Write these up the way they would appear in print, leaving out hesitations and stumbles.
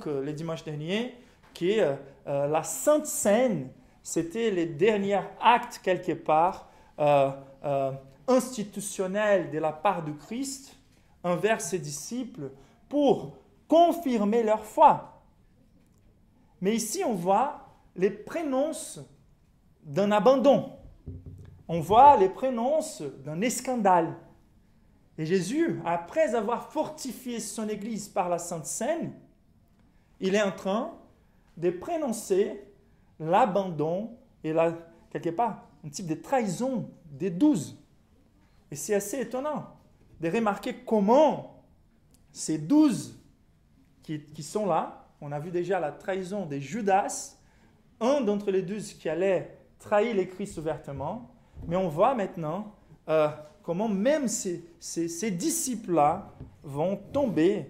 les dimanches derniers, que la Sainte Seine, c'était les derniers actes quelque part institutionnels de la part de Christ envers ses disciples pour confirmer leur foi. Mais ici, on voit les prénonces d'un abandon. On voit les prénonces d'un scandale. Et Jésus, après avoir fortifié son Église par la Sainte Seine, il est en train de prénoncer l'abandon et quelque part un type de trahison des 12. Et c'est assez étonnant de remarquer comment ces 12 qui sont là, on a vu déjà la trahison de Judas, un d'entre les 12 qui allait trahir les Christ ouvertement, mais on voit maintenant comment même ces disciples-là vont tomber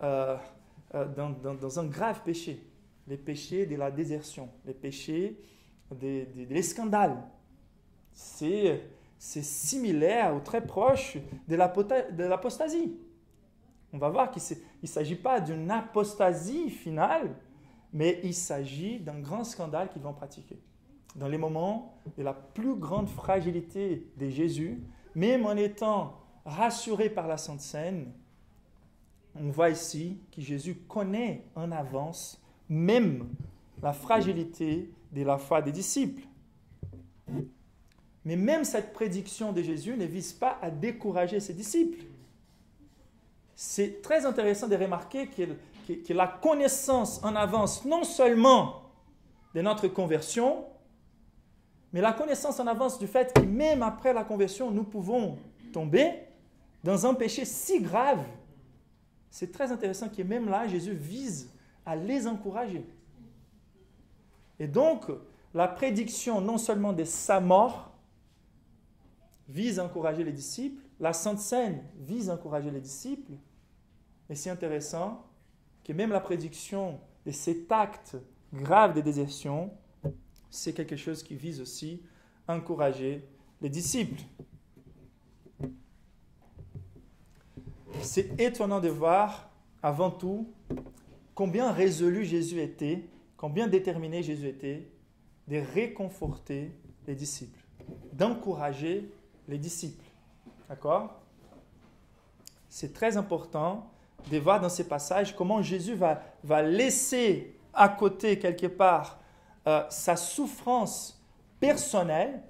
dans un grave péché. Les péchés de la désertion, les péchés des scandales. C'est similaire ou très proche de l'apostasie. On va voir qu'il ne s'agit pas d'une apostasie finale, mais il s'agit d'un grand scandale qu'ils vont pratiquer. Dans les moments de la plus grande fragilité de Jésus, même en étant rassuré par la Sainte Seine, on voit ici que Jésus connaît en avance même la fragilité de la foi des disciples. Mais même cette prédiction de Jésus ne vise pas à décourager ses disciples. C'est très intéressant de remarquer que la connaissance en avance, non seulement de notre conversion, mais la connaissance en avance du fait que même après la conversion, nous pouvons tomber dans un péché si grave. C'est très intéressant que même là, Jésus vise à les encourager. Et donc, la prédiction non seulement de sa mort vise à encourager les disciples, la Sainte Seine vise à encourager les disciples, et c'est intéressant que même la prédiction de cet acte grave de désertion, c'est quelque chose qui vise aussi à encourager les disciples. C'est étonnant de voir, avant tout, combien résolu Jésus était, combien déterminé Jésus était de réconforter les disciples, d'encourager les disciples. D'accord? C'est très important de voir dans ces passages comment Jésus va laisser à côté quelque part sa souffrance personnelle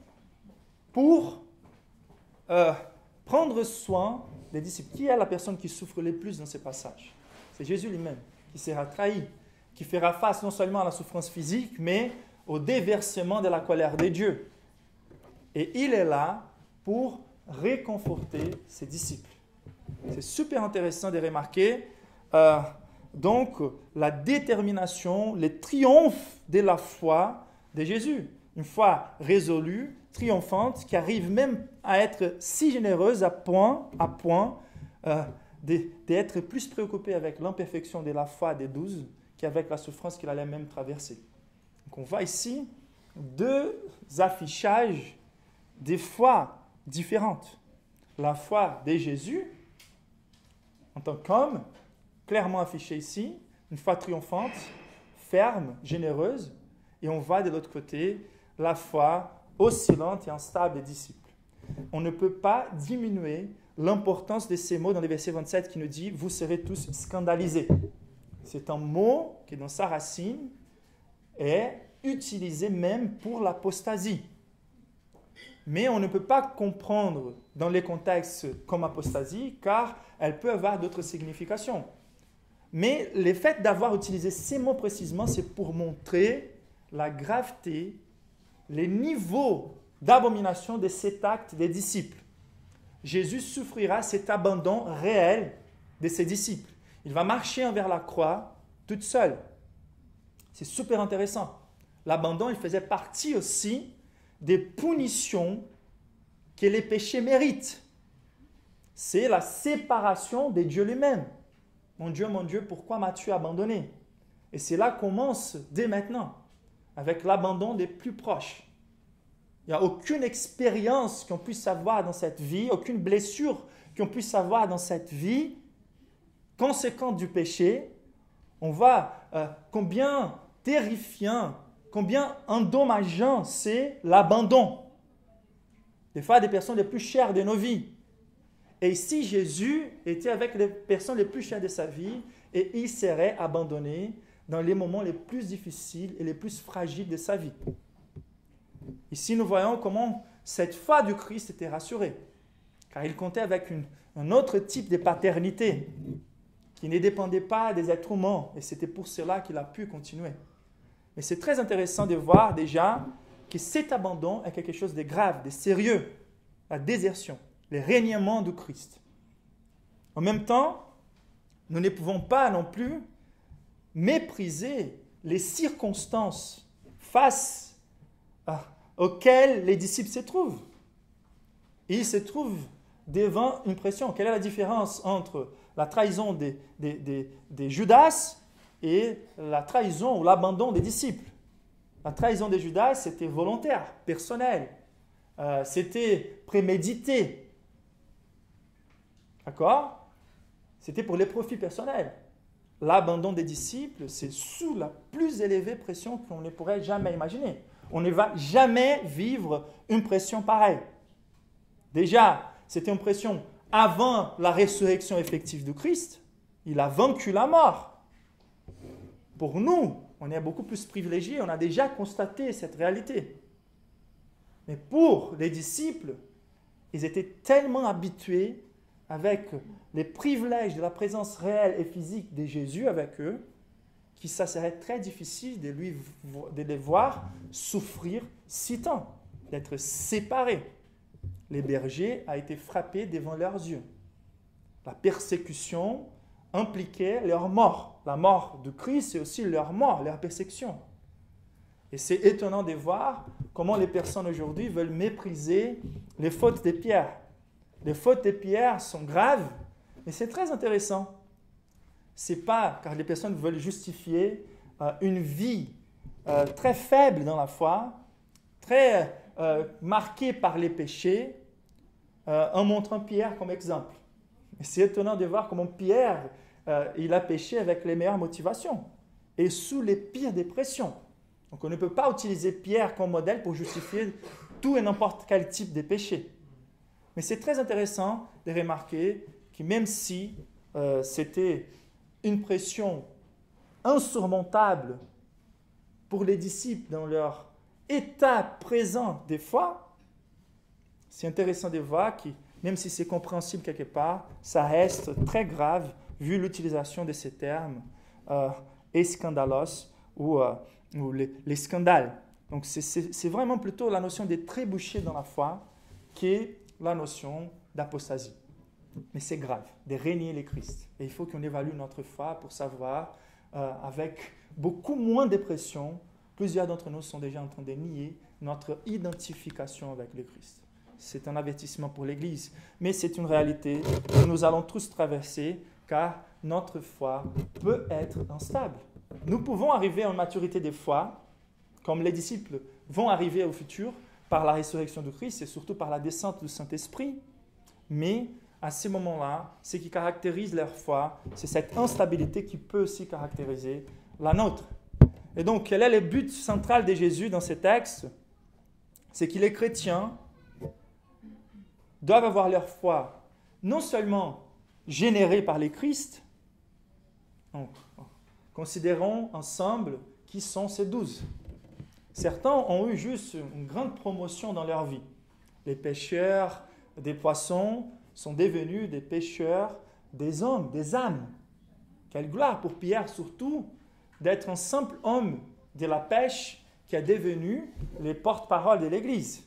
pour prendre soin des disciples. Qui est la personne qui souffre le plus dans ces passages? C'est Jésus lui-même, qui sera trahi, qui fera face non seulement à la souffrance physique, mais au déversement de la colère de Dieu. Et il est là pour réconforter ses disciples. C'est super intéressant de remarquer donc la détermination, le triomphe de la foi de Jésus. Une foi résolue, triomphante, qui arrive même à être si généreuse à point d'être plus préoccupé avec l'imperfection de la foi des 12 qu'avec la souffrance qu'il allait même traverser. Donc on voit ici deux affichages des foi différentes. La foi de Jésus, en tant qu'homme, clairement affichée ici, une foi triomphante, ferme, généreuse, et on voit de l'autre côté la foi oscillante et instable des disciples. On ne peut pas diminuer l'importance de ces mots dans le verset 27 qui nous dit « Vous serez tous scandalisés ». C'est un mot qui, dans sa racine, est utilisé même pour l'apostasie. Mais on ne peut pas comprendre dans les contextes comme apostasie, car elle peut avoir d'autres significations. Mais le fait d'avoir utilisé ces mots précisément, c'est pour montrer la graveté, les niveaux d'abomination de cet acte des disciples. Jésus souffrira cet abandon réel de ses disciples. Il va marcher envers la croix toute seule. C'est super intéressant. L'abandon, il faisait partie aussi des punitions que les péchés méritent. C'est la séparation de Dieu lui-même. Mon Dieu, pourquoi m'as-tu abandonné? Et c'est là commence dès maintenant, avec l'abandon des plus proches. Il n'y a aucune expérience qu'on puisse avoir dans cette vie, aucune blessure qu'on puisse avoir dans cette vie, conséquente du péché, On voit combien terrifiant, combien endommageant c'est l'abandon. Des fois, des personnes les plus chères de nos vies. Et ici, Jésus était avec les personnes les plus chères de sa vie et il serait abandonné dans les moments les plus difficiles et les plus fragiles de sa vie. Ici, nous voyons comment cette foi du Christ était rassurée, car il comptait avec un autre type de paternité qui ne dépendait pas des êtres humains, et c'était pour cela qu'il a pu continuer. Mais c'est très intéressant de voir déjà que cet abandon est quelque chose de grave, de sérieux, la désertion, le reniement du Christ. En même temps, nous ne pouvons pas non plus mépriser les circonstances face auxquelles les disciples se trouvent. Ils se trouvent devant une pression. Quelle est la différence entre la trahison de Judas et la trahison ou l'abandon des disciples? La trahison de Judas, c'était volontaire, personnel. C'était prémédité. D'accord? C'était pour les profits personnels. L'abandon des disciples, c'est sous la plus élevée pression qu'on ne pourrait jamais imaginer. On ne va jamais vivre une pression pareille. Déjà, c'était une pression avant la résurrection effective du Christ. Il a vaincu la mort. Pour nous, on est beaucoup plus privilégiés, on a déjà constaté cette réalité. Mais pour les disciples, ils étaient tellement habitués avec les privilèges de la présence réelle et physique de Jésus avec eux, que ça serait très difficile de les voir souffrir si tant, d'être séparés. Les bergers ont été frappés devant leurs yeux. La persécution impliquait leur mort. La mort de Christ, c'est aussi leur mort, leur persécution. Et c'est étonnant de voir comment les personnes aujourd'hui veulent mépriser les fautes de Pierre. Les fautes de Pierre sont graves, mais c'est très intéressant. C'est pas car les personnes veulent justifier une vie très faible dans la foi, très marquée par les péchés, en montrant Pierre comme exemple. Et c'est étonnant de voir comment Pierre, il a péché avec les meilleures motivations et sous les pires des pressions. Donc on ne peut pas utiliser Pierre comme modèle pour justifier tout et n'importe quel type de péché. Mais c'est très intéressant de remarquer que même si c'était une pression insurmontable pour les disciples dans leur état présent des foi, c'est intéressant de voir que même si c'est compréhensible quelque part, ça reste très grave vu l'utilisation de ces termes escandalos ou les scandales. Donc c'est vraiment plutôt la notion de trébucher dans la foi que la notion d'apostasie. Mais c'est grave de renier le Christ. Et il faut qu'on évalue notre foi pour savoir, avec beaucoup moins de pression, plusieurs d'entre nous sont déjà en train de nier notre identification avec le Christ. C'est un avertissement pour l'Église, mais c'est une réalité que nous allons tous traverser car notre foi peut être instable. Nous pouvons arriver à une maturité de foi, comme les disciples vont arriver au futur, par la résurrection de Christ et surtout par la descente du Saint-Esprit. Mais à ce moment-là, ce qui caractérise leur foi, c'est cette instabilité qui peut aussi caractériser la nôtre. Et donc, quel est le but central de Jésus dans ces textes? C'est que les chrétiens doivent avoir leur foi non seulement générée par les Christ, donc, considérons ensemble qui sont ces 12. Certains ont eu juste une grande promotion dans leur vie. Les pêcheurs des poissons sont devenus des pêcheurs des hommes, des âmes. Quelle gloire pour Pierre surtout d'être un simple homme de la pêche qui est devenu le porte-parole de l'Église.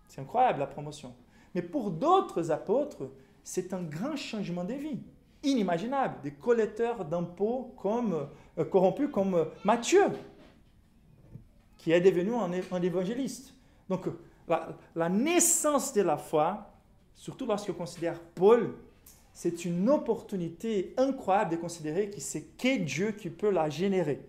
C'est incroyable la promotion. Mais pour d'autres apôtres, c'est un grand changement de vie, inimaginable. Des collecteurs d'impôts corrompus comme Matthieu, qui est devenu un évangéliste. Donc, la naissance de la foi, surtout lorsqu'on considère Paul, c'est une opportunité incroyable de considérer que c'est que Dieu qui peut la générer.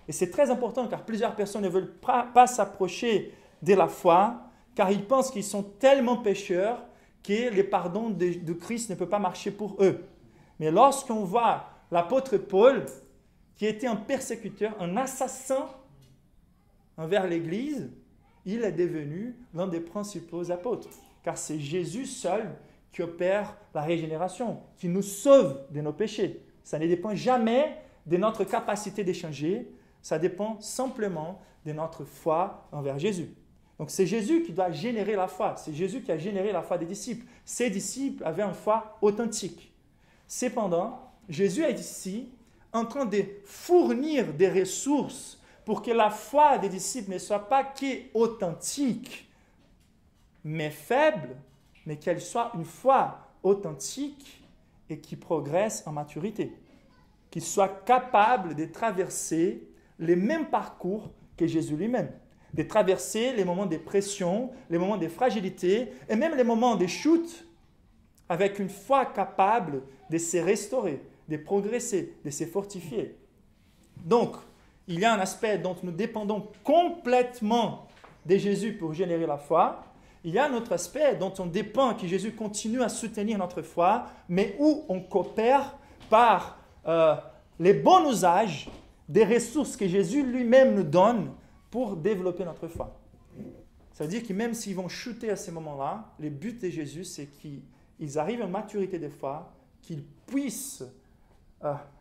Et c'est très important car plusieurs personnes ne veulent pas s'approcher de la foi car ils pensent qu'ils sont tellement pécheurs que le pardon de Christ ne peut pas marcher pour eux. Mais lorsqu'on voit l'apôtre Paul qui était un persécuteur, un assassin envers l'Église, il est devenu l'un des principaux apôtres. Car c'est Jésus seul qui opère la régénération, qui nous sauve de nos péchés. Ça ne dépend jamais de notre capacité d'échanger, ça dépend simplement de notre foi envers Jésus. Donc c'est Jésus qui doit générer la foi, c'est Jésus qui a généré la foi des disciples. Ces disciples avaient une foi authentique. Cependant, Jésus est ici en train de fournir des ressources pour que la foi des disciples ne soit pas qu'authentique, mais faible, mais qu'elle soit une foi authentique et qui progresse en maturité, qui soit capable de traverser les mêmes parcours que Jésus lui-même, de traverser les moments de pression, les moments de fragilité et même les moments de chute avec une foi capable de se restaurer, de progresser, de se fortifier. Donc, il y a un aspect dont nous dépendons complètement de Jésus pour générer la foi. Il y a un autre aspect dont on dépend, que Jésus continue à soutenir notre foi, mais où on coopère par les bons usages des ressources que Jésus lui-même nous donne pour développer notre foi. Ça veut dire que même s'ils vont chuter à ces moments-là, le but de Jésus, c'est qu'ils arrivent à une maturité de foi, qu'ils puissent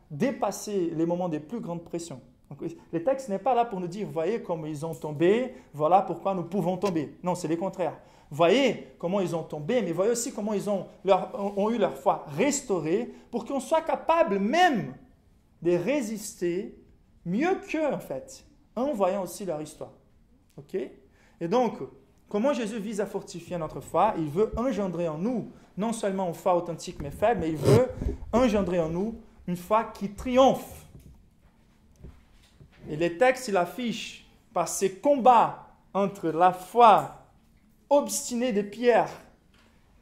dépasser les moments de plus grande pression. Donc, le texte n'est pas là pour nous dire, voyez comment ils ont tombé, voilà pourquoi nous pouvons tomber. Non, c'est le contraire. Voyez comment ils ont tombé, mais voyez aussi comment ils ont eu leur foi restaurée pour qu'on soit capable même de résister mieux qu'eux, en fait, en voyant aussi leur histoire. Ok? Et donc, comment Jésus vise à fortifier notre foi? Il veut engendrer en nous, non seulement une foi authentique mais faible, mais il veut engendrer en nous une foi qui triomphe. Et le texte, il affiche par ces combats entre la foi obstinée de Pierre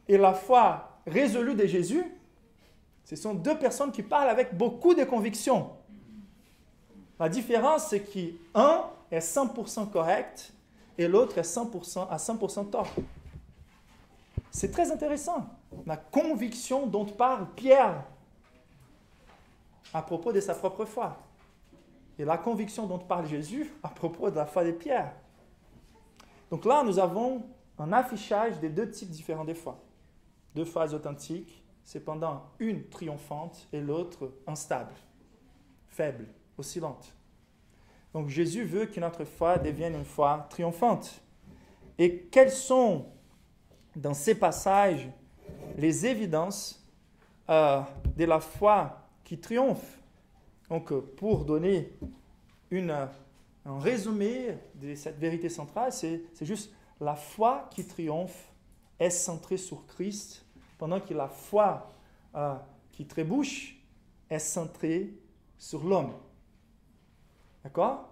et la foi résolue de Jésus. Ce sont deux personnes qui parlent avec beaucoup de conviction. La différence, c'est qu'un est 100% correct et l'autre est 100% à 100% tort. C'est très intéressant. La conviction dont parle Pierre à propos de sa propre foi. Et la conviction dont parle Jésus à propos de la foi de Pierre. Donc là, nous avons un affichage des deux types différents de foi. Deux foi authentiques, cependant une triomphante et l'autre instable, faible, oscillante. Donc Jésus veut que notre foi devienne une foi triomphante. Et quelles sont, dans ces passages, les évidences de la foi qui triomphe? Donc, pour donner un résumé de cette vérité centrale, c'est juste la foi qui triomphe est centrée sur Christ, pendant que la foi qui trébuche est centrée sur l'homme. D'accord?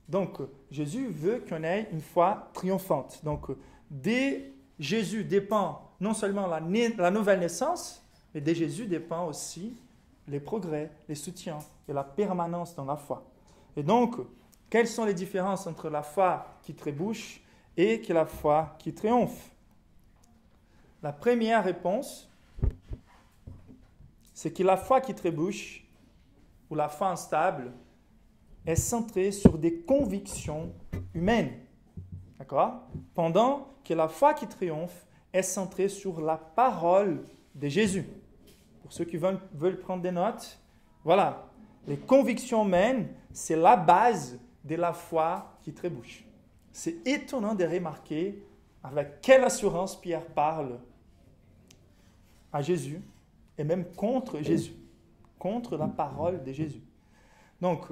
Donc, Jésus veut qu'on ait une foi triomphante. Donc, de Jésus dépend non seulement la nouvelle naissance, mais de Jésus dépend aussi les progrès, les soutiens et la permanence dans la foi. Et donc, quelles sont les différences entre la foi qui trébuche et la foi qui triomphe? La première réponse, c'est que la foi qui trébuche ou la foi instable est centrée sur des convictions humaines. D'accord? Pendant que la foi qui triomphe est centrée sur la parole de Jésus. Pour ceux qui veulent prendre des notes, voilà, les convictions humaines, c'est la base de la foi qui trébuche. C'est étonnant de remarquer avec quelle assurance Pierre parle à Jésus et même contre Jésus, contre la parole de Jésus. Donc,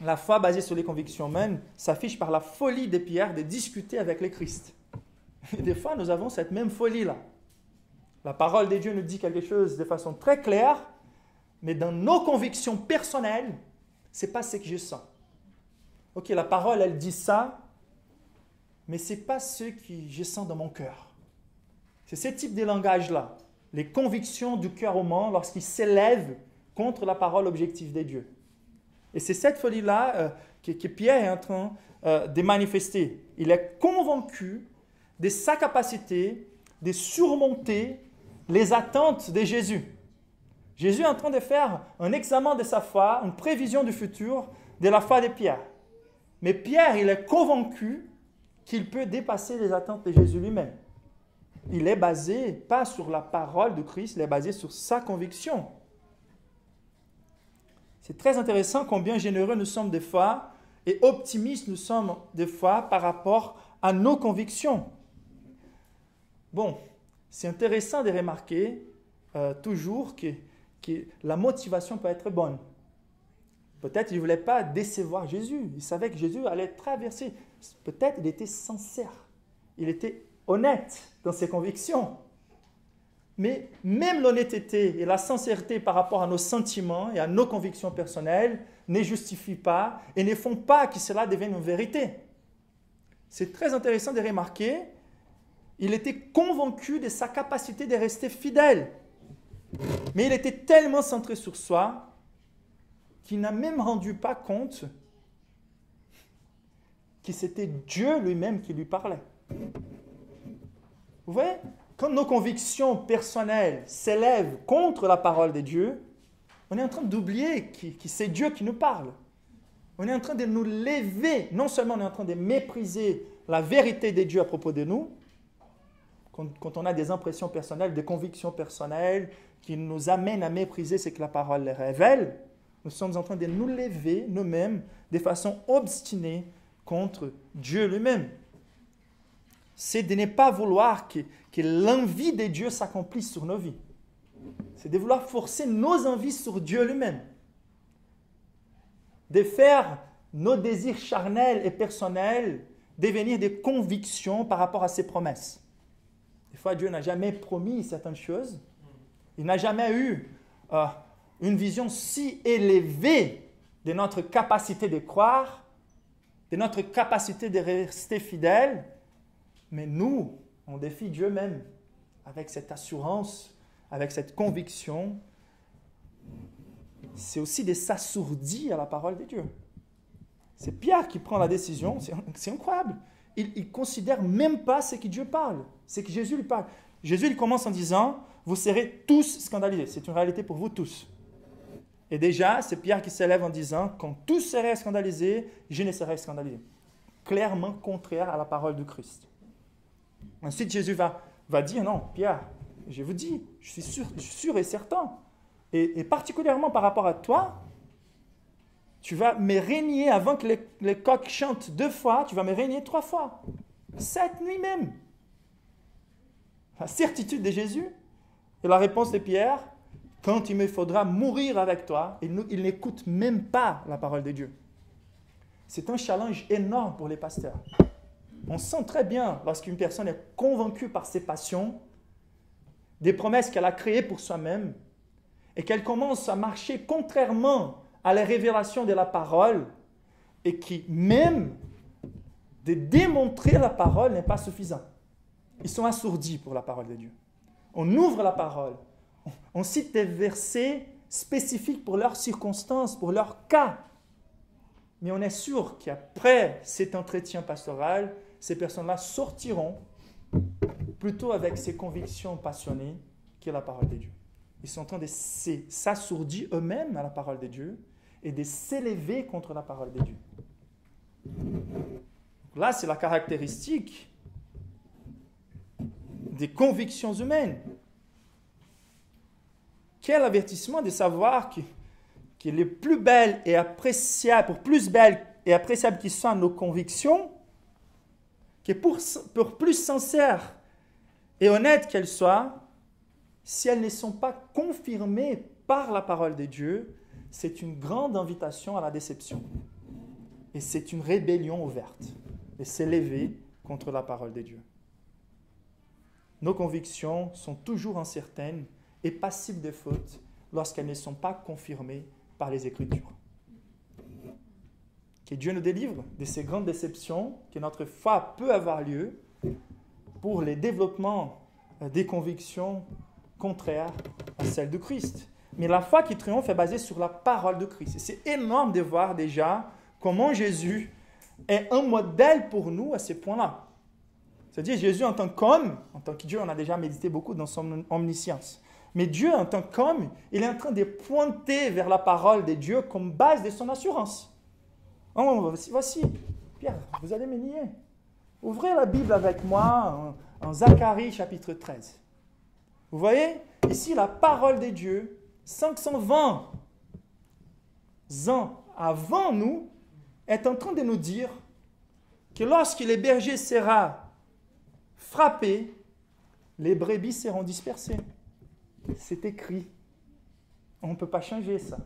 la foi basée sur les convictions humaines s'affiche par la folie de Pierre de discuter avec le Christ. Et des fois, nous avons cette même folie-là. La parole de Dieu nous dit quelque chose de façon très claire, mais dans nos convictions personnelles, ce n'est pas ce que je sens. Ok, la parole, elle dit ça, mais ce n'est pas ce que je sens dans mon cœur. C'est ce type de langage-là, les convictions du cœur humain lorsqu'il s'élève contre la parole objective de Dieu. Et c'est cette folie-là que Pierre est en train de manifester. Il est convaincu de sa capacité de surmonter les attentes de Jésus. Jésus est en train de faire un examen de sa foi, une prévision du futur de la foi de Pierre. Mais Pierre, il est convaincu qu'il peut dépasser les attentes de Jésus lui-même. Il est basé, pas sur la parole de Christ, il est basé sur sa conviction. C'est très intéressant combien généreux nous sommes des fois et optimistes nous sommes des fois par rapport à nos convictions. Bon, c'est intéressant de remarquer toujours que la motivation peut être bonne. Peut-être qu'il ne voulait pas décevoir Jésus. Il savait que Jésus allait traverser. Peut-être il était sincère. Il était honnête dans ses convictions. Mais même l'honnêteté et la sincérité par rapport à nos sentiments et à nos convictions personnelles ne justifient pas et ne font pas que cela devienne une vérité. C'est très intéressant de remarquer, il était convaincu de sa capacité de rester fidèle. Mais il était tellement centré sur soi qu'il n'a même rendu pas compte que c'était Dieu lui-même qui lui parlait. Vous voyez, quand nos convictions personnelles s'élèvent contre la parole de Dieu, on est en train d'oublier que c'est Dieu qui nous parle. On est en train de nous lever. Non seulement on est en train de mépriser la vérité de Dieu à propos de nous, quand on a des impressions personnelles, des convictions personnelles qui nous amènent à mépriser ce que la parole révèle, nous sommes en train de nous lever nous-mêmes de façon obstinée contre Dieu lui-même. C'est de ne pas vouloir que l'envie de Dieu s'accomplisse sur nos vies. C'est de vouloir forcer nos envies sur Dieu lui-même. De faire nos désirs charnels et personnels devenir des convictions par rapport à ses promesses. Des fois, Dieu n'a jamais promis certaines choses. Il n'a jamais eu une vision si élevée de notre capacité de croire, de notre capacité de rester fidèle. Mais nous, on défie Dieu même avec cette assurance, avec cette conviction. C'est aussi de s'assourdir à la parole de Dieu. C'est Pierre qui prend la décision, c'est incroyable. Il ne considère même pas ce que Dieu parle, ce que Jésus lui parle. Jésus il commence en disant, vous serez tous scandalisés. C'est une réalité pour vous tous. Et déjà, c'est Pierre qui s'élève en disant, quand tous seraient scandalisés, je ne serai scandalisé. Clairement contraire à la parole de Christ. Ensuite, Jésus va dire, non, Pierre, je vous dis, je suis sûr et certain. Et particulièrement par rapport à toi, tu vas me régner avant que les coqs chantent 2 fois, tu vas me régner 3 fois. Cette nuit même. La certitude de Jésus et la réponse de Pierre, quand il me faudra mourir avec toi, il n'écoute même pas la parole de Dieu. C'est un challenge énorme pour les pasteurs. On sent très bien lorsqu'une personne est convaincue par ses passions, des promesses qu'elle a créées pour soi-même, et qu'elle commence à marcher contrairement à la révélation de la parole, et qui même de démontrer la parole n'est pas suffisant. Ils sont assourdis pour la parole de Dieu. On ouvre la parole, on cite des versets spécifiques pour leurs circonstances, pour leur cas. Mais on est sûr qu'après cet entretien pastoral, ces personnes-là sortiront plutôt avec ces convictions passionnées que la parole de Dieu. Ils sont en train de s'assourdir eux-mêmes à la parole de Dieu et de s'élever contre la parole de Dieu. Là, c'est la caractéristique des convictions humaines. Quel avertissement de savoir que les plus belles et appréciables, pour plus belles et appréciables qui soient nos convictions, que pour plus sincères et honnêtes qu'elles soient, si elles ne sont pas confirmées par la parole de Dieu, c'est une grande invitation à la déception. Et c'est une rébellion ouverte de s'élever contre la parole de Dieu. Nos convictions sont toujours incertaines et passibles de faute lorsqu'elles ne sont pas confirmées par les Écritures. Que Dieu nous délivre de ces grandes déceptions, que notre foi peut avoir lieu pour le développement des convictions contraires à celles de Christ. Mais la foi qui triomphe est basée sur la parole de Christ. Et c'est énorme de voir déjà comment Jésus est un modèle pour nous à ce point-là. C'est-à-dire Jésus en tant qu'homme, en tant que Dieu, on a déjà médité beaucoup dans son omniscience. Mais Dieu en tant qu'homme, il est en train de pointer vers la parole de Dieu comme base de son assurance. Oh, voici, Pierre, vous allez me nier. Ouvrez la Bible avec moi en Zacharie chapitre 13. Vous voyez, ici la parole de Dieu, 520 ans avant nous, est en train de nous dire que lorsque les bergers seront frappés, les brebis seront dispersées. C'est écrit. On ne peut pas changer ça.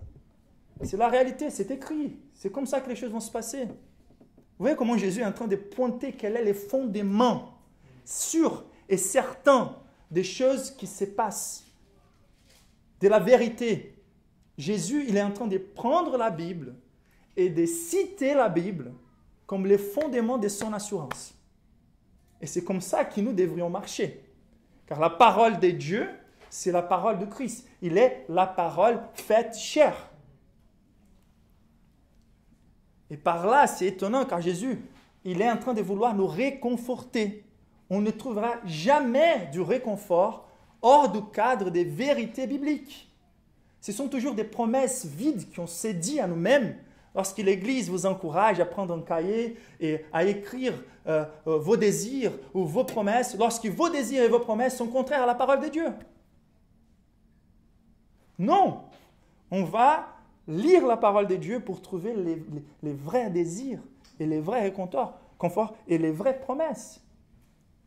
C'est la réalité, c'est écrit. C'est comme ça que les choses vont se passer. Vous voyez comment Jésus est en train de pointer quels sont les fondements sûrs et certains des choses qui se passent, de la vérité. Jésus, il est en train de prendre la Bible et de citer la Bible comme les fondements de son assurance. Et c'est comme ça que nous devrions marcher. Car la parole de Dieu, c'est la parole de Christ. Il est la parole faite chair. Et par là, c'est étonnant, car Jésus, il est en train de vouloir nous réconforter. On ne trouvera jamais du réconfort hors du cadre des vérités bibliques. Ce sont toujours des promesses vides qu'on s'est dit à nous-mêmes lorsque l'Église vous encourage à prendre un cahier et à écrire vos désirs ou vos promesses, lorsque vos désirs et vos promesses sont contraires à la parole de Dieu. Non, on va lire la parole de Dieu pour trouver les vrais désirs et les vrais réconforts et les vraies promesses.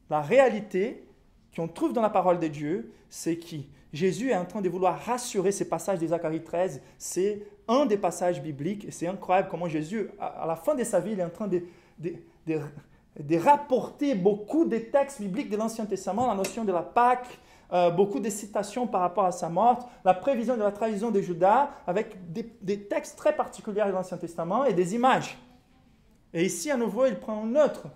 La réalité qu'on trouve dans la parole de Dieu, c'est que Jésus est en train de vouloir rassurer ces passages de Zacharie 13. C'est un des passages bibliques et c'est incroyable comment Jésus, à la fin de sa vie, il est en train de rapporter beaucoup de textes bibliques de l'Ancien Testament, la notion de la Pâque, beaucoup de citations par rapport à sa mort, la prévision de la trahison de Judas, avec des textes très particuliers de l'Ancien Testament et des images. Et ici, à nouveau, il prend un autre.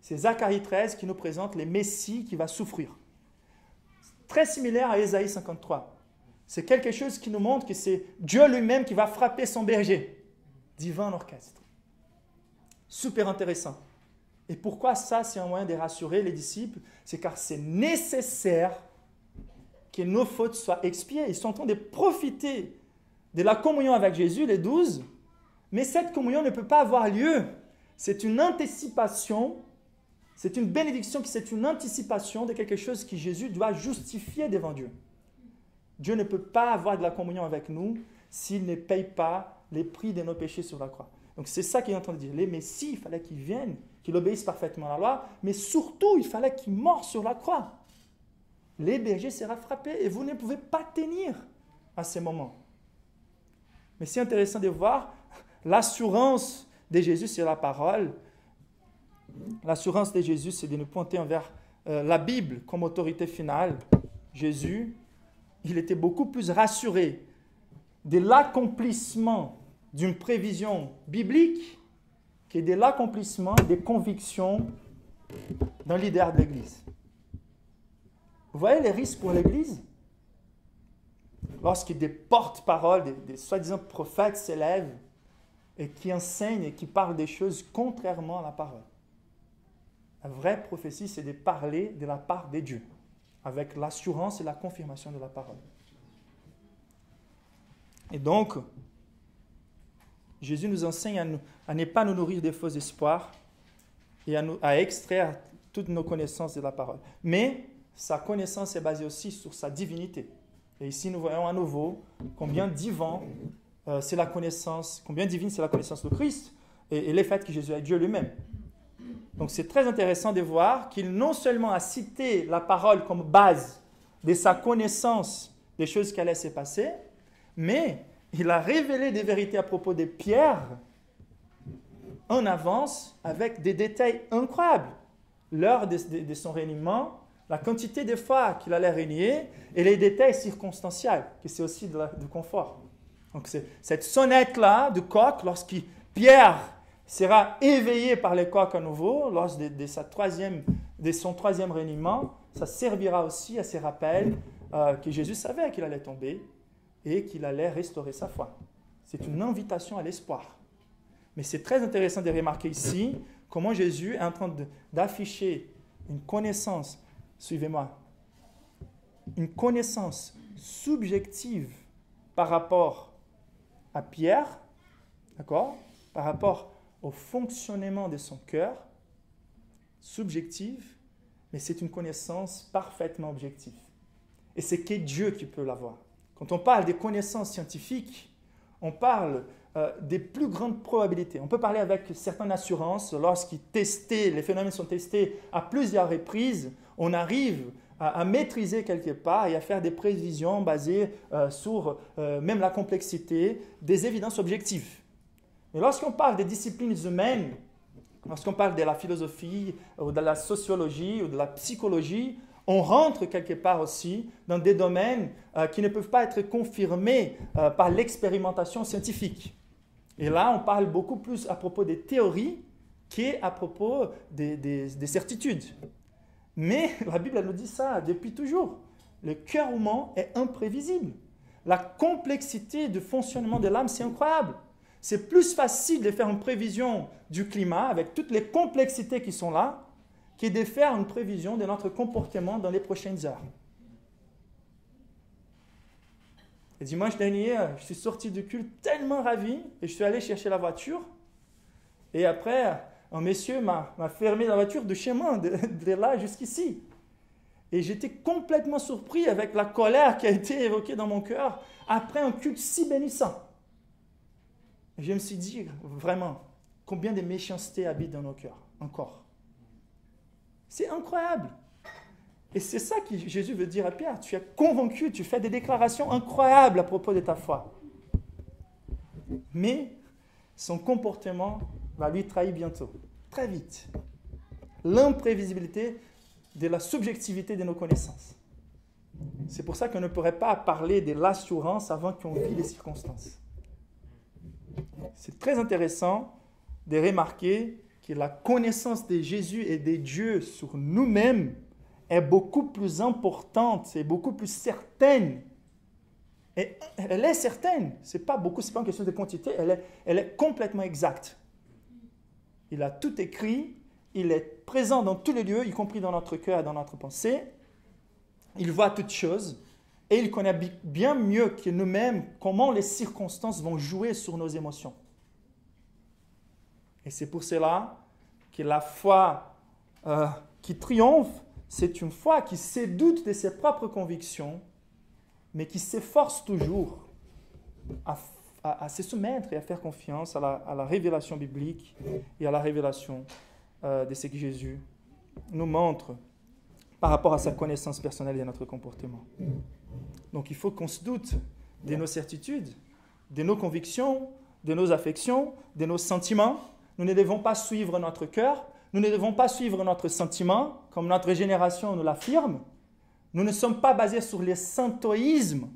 C'est Zacharie 13 qui nous présente le Messie qui va souffrir. Très similaire à Ésaïe 53. C'est quelque chose qui nous montre que c'est Dieu lui-même qui va frapper son berger. Divin orchestre. Super intéressant. Et pourquoi ça, c'est un moyen de rassurer les disciples? C'est car c'est nécessaire que nos fautes soient expiées. Ils sont en train de profiter de la communion avec Jésus, les 12, mais cette communion ne peut pas avoir lieu. C'est une anticipation, c'est une bénédiction, c'est une anticipation de quelque chose que Jésus doit justifier devant Dieu. Dieu ne peut pas avoir de la communion avec nous s'il ne paye pas les prix de nos péchés sur la croix. Donc c'est ça qu'il est en train de dire. Les Messies, il fallait qu'ils viennent, qu'ils obéissent parfaitement à la loi, mais surtout, il fallait qu'ils meurent sur la croix. Les bergers seront frappés et vous ne pouvez pas tenir à ces moments. Mais c'est intéressant de voir l'assurance de Jésus sur la parole. L'assurance de Jésus, c'est de nous pointer envers la Bible comme autorité finale. Jésus, il était beaucoup plus rassuré de l'accomplissement d'une prévision biblique que de l'accomplissement des convictions d'un leader de l'Église. Vous voyez les risques pour l'Église? Lorsque des porte-paroles, des soi-disant prophètes s'élèvent et qui enseignent et qui parlent des choses contrairement à la parole. La vraie prophétie, c'est de parler de la part de Dieu, avec l'assurance et la confirmation de la parole. Et donc, Jésus nous enseigne à ne pas nous nourrir de faux espoirs et à extraire toutes nos connaissances de la parole. Mais sa connaissance est basée aussi sur sa divinité. Et ici, nous voyons à nouveau combien divin c'est la connaissance, combien divine c'est la connaissance de Christ et le fait que Jésus est Dieu lui-même. Donc c'est très intéressant de voir qu'il non seulement a cité la parole comme base de sa connaissance des choses qui allaient se passer, mais il a révélé des vérités à propos de Pierre en avance avec des détails incroyables. L'heure de son régnement, la quantité de fois qu'il allait régner et les détails circonstanciels, que c'est aussi du confort. Donc c'est cette sonnette-là du coq, lorsque Pierre sera éveillé par le coq à nouveau, lors de son troisième régnement, ça servira aussi à ces rappels que Jésus savait qu'il allait tomber et qu'il allait restaurer sa foi. C'est une invitation à l'espoir. Mais c'est très intéressant de remarquer ici comment Jésus est en train d'afficher une connaissance, suivez-moi, une connaissance subjective par rapport à Pierre, d'accord, par rapport au fonctionnement de son cœur, subjective, mais c'est une connaissance parfaitement objective. Et c'est que Dieu qui peut l'avoir. Quand on parle des connaissances scientifiques, on parle des plus grandes probabilités. On peut parler avec certaines assurances, les phénomènes sont testés à plusieurs reprises, on arrive à maîtriser quelque part et à faire des prévisions basées sur même la complexité des évidences objectives. Mais lorsqu'on parle des disciplines humaines, lorsqu'on parle de la philosophie ou de la sociologie ou de la psychologie, on rentre quelque part aussi dans des domaines qui ne peuvent pas être confirmés par l'expérimentation scientifique. Et là, on parle beaucoup plus à propos des théories qu'à propos des certitudes. Mais la Bible elle nous dit ça depuis toujours. Le cœur humain est imprévisible. La complexité du fonctionnement de l'âme, c'est incroyable. C'est plus facile de faire une prévision du climat avec toutes les complexités qui sont là que de faire une prévision de notre comportement dans les prochaines heures. Et dimanche dernier, je suis sorti du culte tellement ravi et je suis allé chercher la voiture. Et après, un monsieur m'a fermé la voiture de chez moi, de là jusqu'ici. Et j'étais complètement surpris avec la colère qui a été évoquée dans mon cœur après un culte si bénissant. Et je me suis dit, vraiment, combien de méchanceté habite dans nos cœurs, encore. C'est incroyable. Et c'est ça que Jésus veut dire à Pierre. Tu es convaincu, tu fais des déclarations incroyables à propos de ta foi. Mais son comportement va lui trahir bientôt, très vite. L'imprévisibilité de la subjectivité de nos connaissances. C'est pour ça qu'on ne pourrait pas parler de l'assurance avant qu'on vit les circonstances. C'est très intéressant de remarquer que la connaissance de Jésus et de Dieu sur nous-mêmes est beaucoup plus importante et beaucoup plus certaine. Et elle est certaine. Ce n'est pas une question de quantité, elle est complètement exacte. Il a tout écrit, il est présent dans tous les lieux, y compris dans notre cœur et dans notre pensée. Il voit toutes choses et il connaît bien mieux que nous-mêmes comment les circonstances vont jouer sur nos émotions. Et c'est pour cela que la foi qui triomphe, c'est une foi qui se doute de ses propres convictions, mais qui s'efforce toujours à se soumettre et à faire confiance à la révélation biblique et à la révélation de ce que Jésus nous montre par rapport à sa connaissance personnelle et à notre comportement. Donc il faut qu'on se doute de nos certitudes, de nos convictions, de nos affections, de nos sentiments. Nous ne devons pas suivre notre cœur, nous ne devons pas suivre notre sentiment, comme notre génération nous l'affirme. Nous ne sommes pas basés sur les saintoïsmes.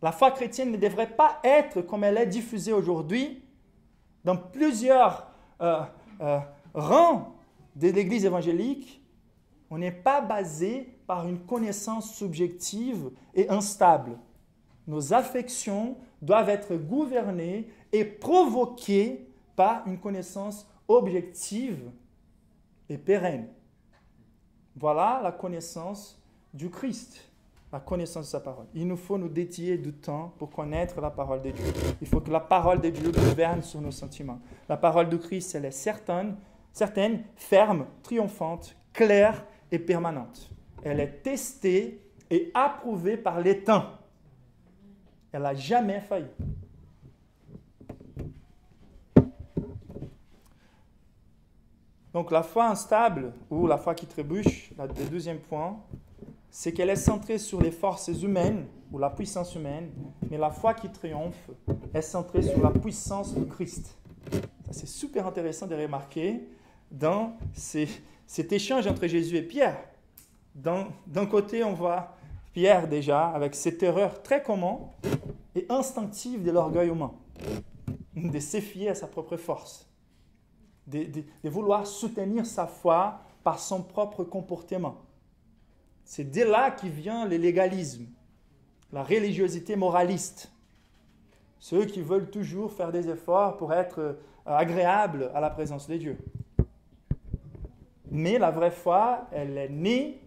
La foi chrétienne ne devrait pas être comme elle est diffusée aujourd'hui dans plusieurs rangs de l'Église évangélique. On n'est pas basé par une connaissance subjective et instable. Nos affections doivent être gouvernées et provoquées par une connaissance objective et pérenne. Voilà la connaissance du Christ, la connaissance de sa parole. Il nous faut nous dédier du temps pour connaître la parole de Dieu. Il faut que la parole de Dieu gouverne sur nos sentiments. La parole du Christ, elle est certaine, ferme, triomphante, claire et permanente. Elle est testée et approuvée par les temps. Elle n'a jamais failli. Donc la foi instable ou la foi qui trébuche, le deuxième point, c'est qu'elle est centrée sur les forces humaines ou la puissance humaine, mais la foi qui triomphe est centrée sur la puissance de Christ. Ça, c'est super intéressant de remarquer dans cet échange entre Jésus et Pierre. D'un côté, on voit Pierre déjà avec cette erreur très commune et instinctive de l'orgueil humain, de se fier à sa propre force. De vouloir soutenir sa foi par son propre comportement. C'est de là qui vient le légalisme, la religiosité moraliste. Ceux qui veulent toujours faire des efforts pour être agréables à la présence de Dieu. Mais la vraie foi, elle est née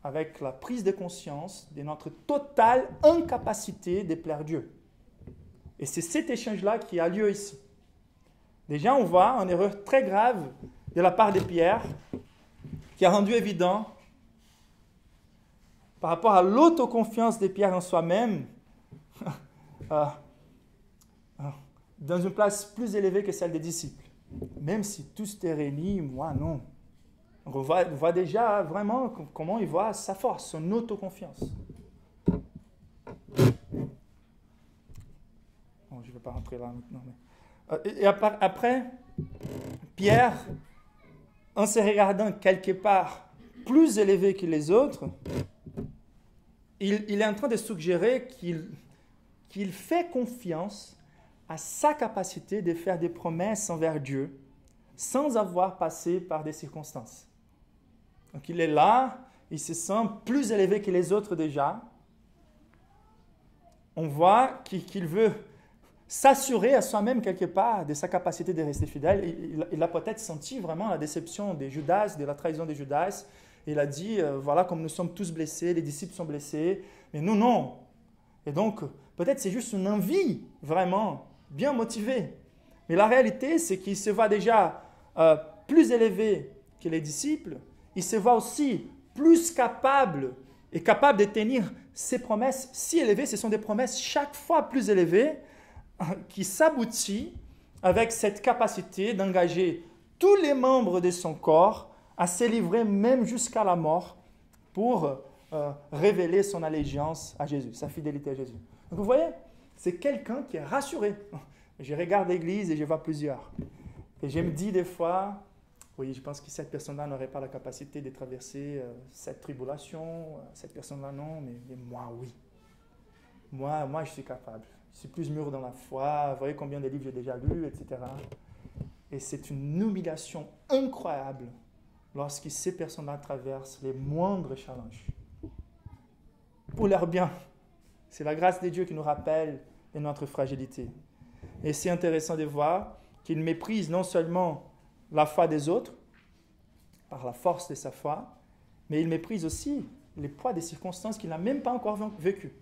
avec la prise de conscience de notre totale incapacité de plaire Dieu. Et c'est cet échange-là qui a lieu ici. Déjà, on voit une erreur très grave de la part de Pierre, qui a rendu évident, par rapport à l'autoconfiance de Pierre en soi-même, dans une place plus élevée que celle des disciples. Même si tous étaient réunis, moi non. On voit déjà vraiment comment il voit sa force, son autoconfiance. Bon, je ne vais pas rentrer là maintenant. Et après, Pierre, en se regardant quelque part plus élevé que les autres, il est en train de suggérer qu'il fait confiance à sa capacité de faire des promesses envers Dieu sans avoir passé par des circonstances. Donc il est là, il se sent plus élevé que les autres déjà. On voit qu'il veut s'assurer à soi-même quelque part de sa capacité de rester fidèle. Il a peut-être senti vraiment la déception de Judas, de la trahison de Judas. Il a dit, voilà, comme nous sommes tous blessés, les disciples sont blessés, mais nous non. Et donc, peut-être c'est juste une envie vraiment bien motivée. Mais la réalité, c'est qu'il se voit déjà plus élevé que les disciples. Il se voit aussi plus capable de tenir ses promesses si élevées. Ce sont des promesses chaque fois plus élevées qui s'aboutissent avec cette capacité d'engager tous les membres de son corps à se livrer même jusqu'à la mort pour révéler son allégeance à Jésus, sa fidélité à Jésus. Donc vous voyez, c'est quelqu'un qui est rassuré. Je regarde l'église et je vois plusieurs. Et je me dis des fois, oui, je pense que cette personne-là n'aurait pas la capacité de traverser cette tribulation, cette personne-là non, mais moi oui. Moi, je suis capable. Je suis plus mûr dans la foi, vous voyez combien de livres j'ai déjà lus, etc. Et c'est une humiliation incroyable lorsque ces personnes-là traversent les moindres challenges. Pour leur bien. C'est la grâce de Dieu qui nous rappelle de notre fragilité. Et c'est intéressant de voir qu'il méprise non seulement la foi des autres, par la force de sa foi, mais il méprise aussi les poids des circonstances qu'il n'a même pas encore vécues.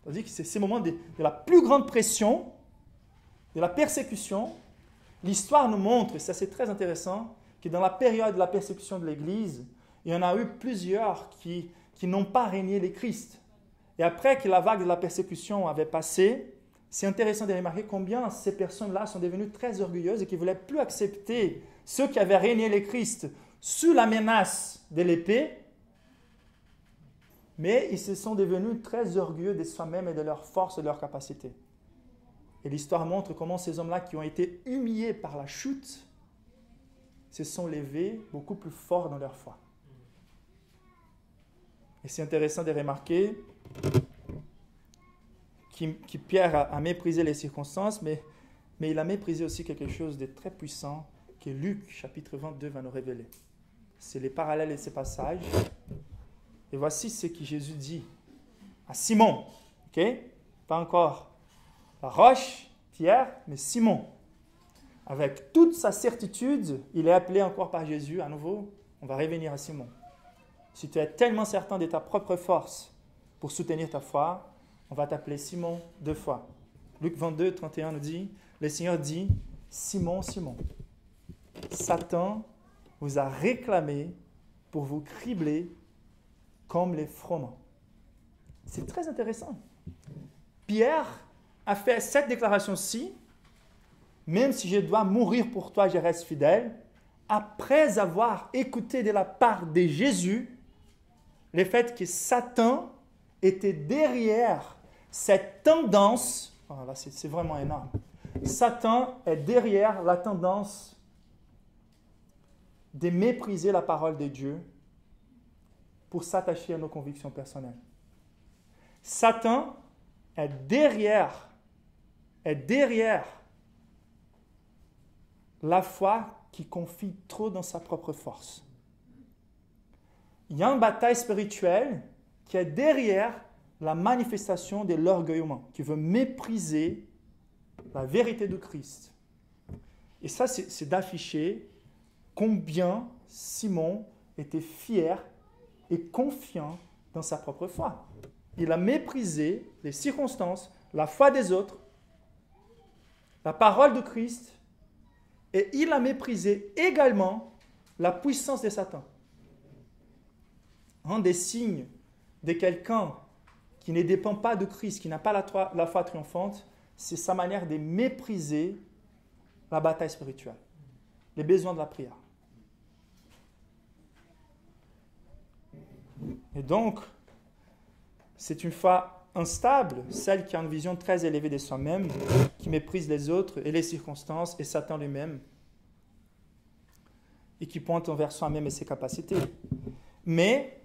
C'est-à-dire que c'est ces moments de la plus grande pression, de la persécution. L'histoire nous montre, et ça c'est très intéressant, que dans la période de la persécution de l'Église, il y en a eu plusieurs qui n'ont pas régné les Christ. Et après que la vague de la persécution avait passé, c'est intéressant de remarquer combien ces personnes-là sont devenues très orgueilleuses et qui ne voulaient plus accepter ceux qui avaient régné les Christ sous la menace de l'épée, mais ils se sont devenus très orgueilleux de soi-même et de leur force et de leur capacité. Et l'histoire montre comment ces hommes-là qui ont été humiliés par la chute se sont levés beaucoup plus forts dans leur foi. Et c'est intéressant de remarquer que Pierre a méprisé les circonstances, mais il a méprisé aussi quelque chose de très puissant que Luc, chapitre 22, va nous révéler. C'est les parallèles de ces passages. Et voici ce que Jésus dit à Simon. Okay? Pas encore la roche, Pierre, mais Simon. Avec toute sa certitude, il est appelé encore par Jésus. À nouveau, on va revenir à Simon. Si tu es tellement certain de ta propre force pour soutenir ta foi, on va t'appeler Simon 2 fois. Luc 22, 31 nous dit, le Seigneur dit, Simon, Simon, Satan vous a réclamé pour vous cribler comme les froment. C'est très intéressant. Pierre a fait cette déclaration-ci, même si je dois mourir pour toi, je reste fidèle, après avoir écouté de la part de Jésus le fait que Satan était derrière cette tendance, là c'est vraiment énorme, Satan est derrière la tendance de mépriser la parole de Dieu pour s'attacher à nos convictions personnelles. Satan est derrière la foi qui confie trop dans sa propre force. Il y a une bataille spirituelle qui est derrière la manifestation de l'orgueillement, qui veut mépriser la vérité de Christ. Et ça, c'est d'afficher combien Simon était fier et confiant dans sa propre foi. Il a méprisé les circonstances, la foi des autres, la parole de Christ, et il a méprisé également la puissance de Satan. Un des signes de quelqu'un qui ne dépend pas de Christ, qui n'a pas la foi triomphante, c'est sa manière de mépriser la bataille spirituelle, les besoins de la prière. Et donc, c'est une foi instable, celle qui a une vision très élevée de soi-même, qui méprise les autres et les circonstances et Satan lui-même, et qui pointe envers soi-même et ses capacités. Mais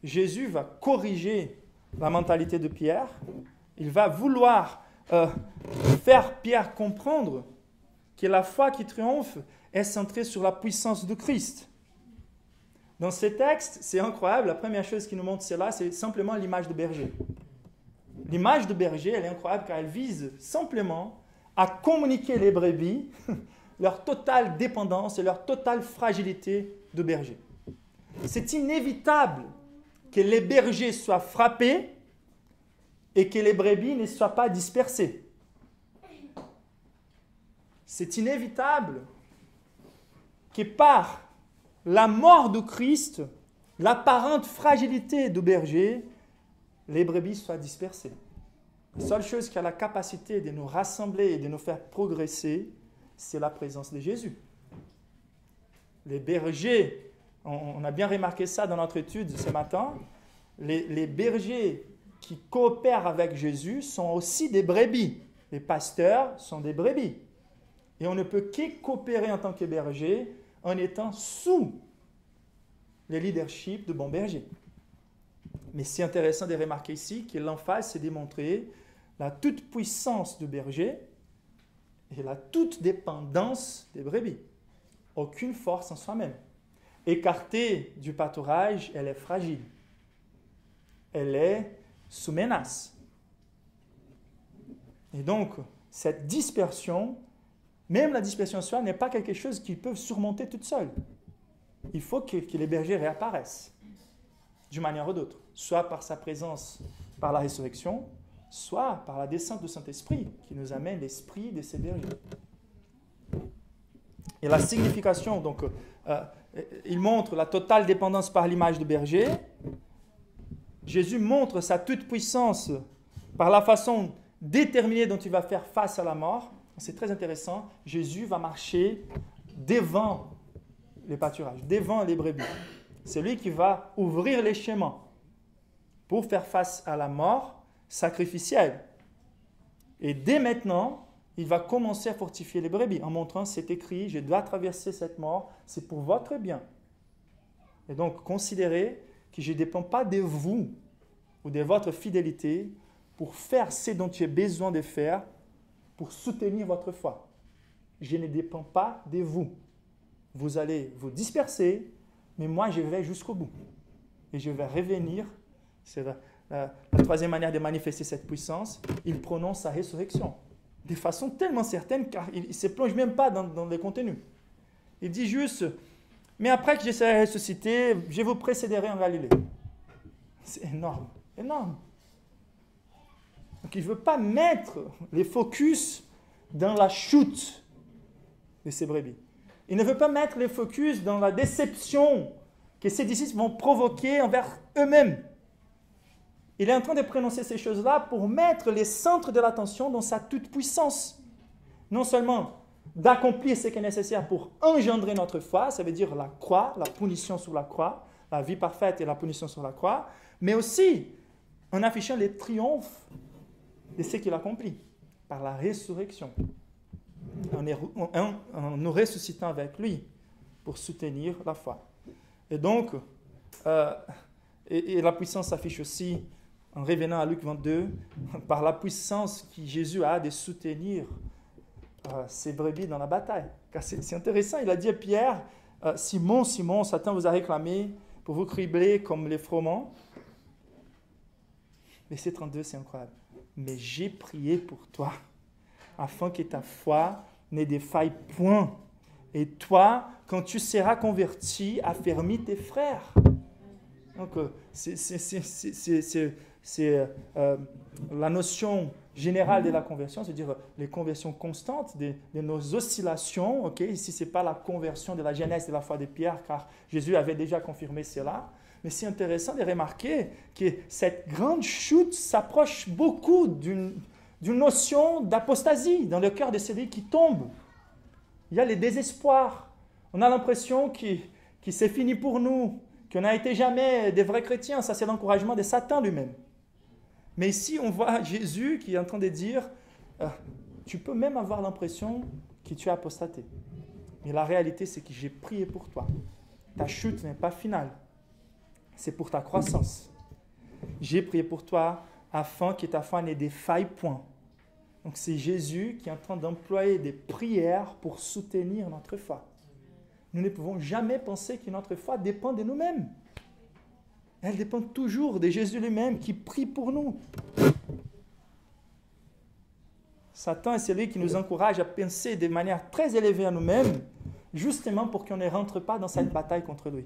Jésus va corriger la mentalité de Pierre. Il va vouloir faire Pierre comprendre que la foi qui triomphe est centrée sur la puissance de Christ. Dans ces textes, c'est incroyable, la première chose qui nous montre cela, c'est simplement l'image de berger. L'image de berger, elle est incroyable car elle vise simplement à communiquer les brebis leur totale dépendance et leur totale fragilité de berger. C'est inévitable que les bergers soient frappés et que les brebis ne soient pas dispersées. C'est inévitable que par la mort de Christ, l'apparente fragilité du berger, les brebis soient dispersées. La seule chose qui a la capacité de nous rassembler et de nous faire progresser, c'est la présence de Jésus. Les bergers, on a bien remarqué ça dans notre étude ce matin, les bergers qui coopèrent avec Jésus sont aussi des brebis. Les pasteurs sont des brebis. Et on ne peut que coopérer en tant que berger en étant sous le leadership de bons bergers. Mais c'est intéressant de remarquer ici que l'emphase, c'est de démontrer la toute-puissance du berger et la toute-dépendance des brebis. Aucune force en soi-même. Écartée du pâturage, elle est fragile. Elle est sous menace. Et donc, cette dispersion, même la dispersion en soi, n'est pas quelque chose qu'ils peuvent surmonter toute seule. Il faut que les bergers réapparaissent, d'une manière ou d'autre, soit par sa présence, par la résurrection, soit par la descente du Saint-Esprit, qui nous amène l'esprit de ces bergers. Et la signification, donc, il montre la totale dépendance par l'image du berger. Jésus montre sa toute-puissance par la façon déterminée dont il va faire face à la mort. C'est très intéressant. Jésus va marcher devant les pâturages, devant les brebis. C'est lui qui va ouvrir les chemins pour faire face à la mort sacrificielle. Et dès maintenant, il va commencer à fortifier les brebis en montrant, c'est écrit, je dois traverser cette mort, c'est pour votre bien. Et donc, considérez que je ne dépends pas de vous ou de votre fidélité pour faire ce dont tu as besoin de faire pour soutenir votre foi. Je ne dépends pas de vous. Vous allez vous disperser, mais moi, je vais jusqu'au bout. Et je vais revenir. C'est la troisième manière de manifester cette puissance. Il prononce sa résurrection de façon tellement certaine car il ne se plonge même pas dans les contenus. Il dit juste, mais après que je serai ressuscité, je vous précéderai en Galilée. C'est énorme, énorme. Donc il ne veut pas mettre les focus dans la chute de ces brebis. Il ne veut pas mettre les focus dans la déception que ces disciples vont provoquer envers eux-mêmes. Il est en train de prononcer ces choses-là pour mettre les centres de l'attention dans sa toute-puissance. Non seulement d'accomplir ce qui est nécessaire pour engendrer notre foi, ça veut dire la croix, la punition sur la croix, la vie parfaite et la punition sur la croix, mais aussi en affichant les triomphes de ce qu'il accomplit par la résurrection, en nous ressuscitant avec lui pour soutenir la foi. Et donc, et la puissance s'affiche aussi en revenant à Luc 22, par la puissance que Jésus a de soutenir ses brebis dans la bataille. Car c'est intéressant, il a dit à Pierre, Simon, Simon, Satan vous a réclamé pour vous cribler comme les froment. Verset 32, c'est incroyable. Mais j'ai prié pour toi, afin que ta foi ne défaille point. Et toi, quand tu seras converti, affermis tes frères. Donc, c'est la notion générale de la conversion, c'est-à-dire les conversions constantes de nos oscillations. Okay? Ici, ce n'est pas la conversion de la genèse de la foi de Pierre, car Jésus avait déjà confirmé cela. Mais c'est intéressant de remarquer que cette grande chute s'approche beaucoup d'une notion d'apostasie dans le cœur de celui qui tombe. Il y a le désespoir. On a l'impression que c'est fini pour nous, qu'on n'a été jamais des vrais chrétiens. Ça, c'est l'encouragement de Satan lui-même. Mais ici, on voit Jésus qui est en train de dire, tu peux même avoir l'impression que tu as apostaté. Mais la réalité, c'est que j'ai prié pour toi. Ta chute n'est pas finale. C'est pour ta croissance. J'ai prié pour toi afin que ta foi ne défaille point. Donc c'est Jésus qui est en train d'employer des prières pour soutenir notre foi. Nous ne pouvons jamais penser que notre foi dépend de nous-mêmes. Elle dépend toujours de Jésus lui-même qui prie pour nous. Satan est celui qui nous encourage à penser de manière très élevée à nous-mêmes, justement pour qu'on ne rentre pas dans cette bataille contre lui.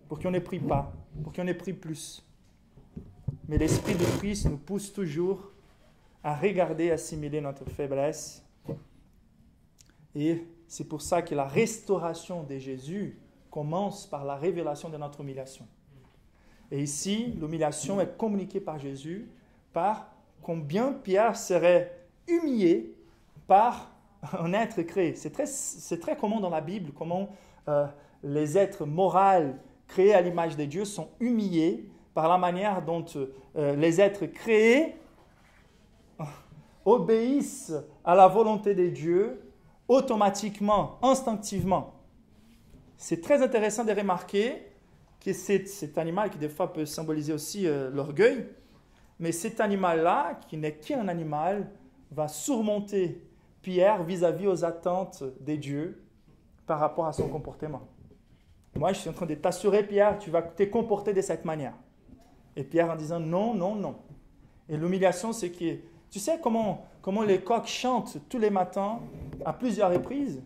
Pour qu'on ne prie pas, pour qu'on ne prie plus. Mais l'Esprit de Christ nous pousse toujours à regarder, assimiler notre faiblesse. Et c'est pour ça que la restauration de Jésus commence par la révélation de notre humiliation. Et ici, l'humiliation est communiquée par Jésus par combien Pierre serait humilié par un être créé. C'est très commun dans la Bible comment les êtres moraux créés à l'image de Dieu sont humiliés par la manière dont les êtres créés obéissent à la volonté de Dieu automatiquement, instinctivement. C'est très intéressant de remarquer que cet animal qui des fois peut symboliser aussi l'orgueil, mais cet animal-là, qui n'est qu'un animal, va surmonter Pierre vis-à-vis aux attentes des dieux par rapport à son comportement. Moi, je suis en train de t'assurer, Pierre, tu vas te comporter de cette manière. Et Pierre en disant non, non, non. Et l'humiliation, c'est que, tu sais comment les coqs chantent tous les matins à plusieurs reprises.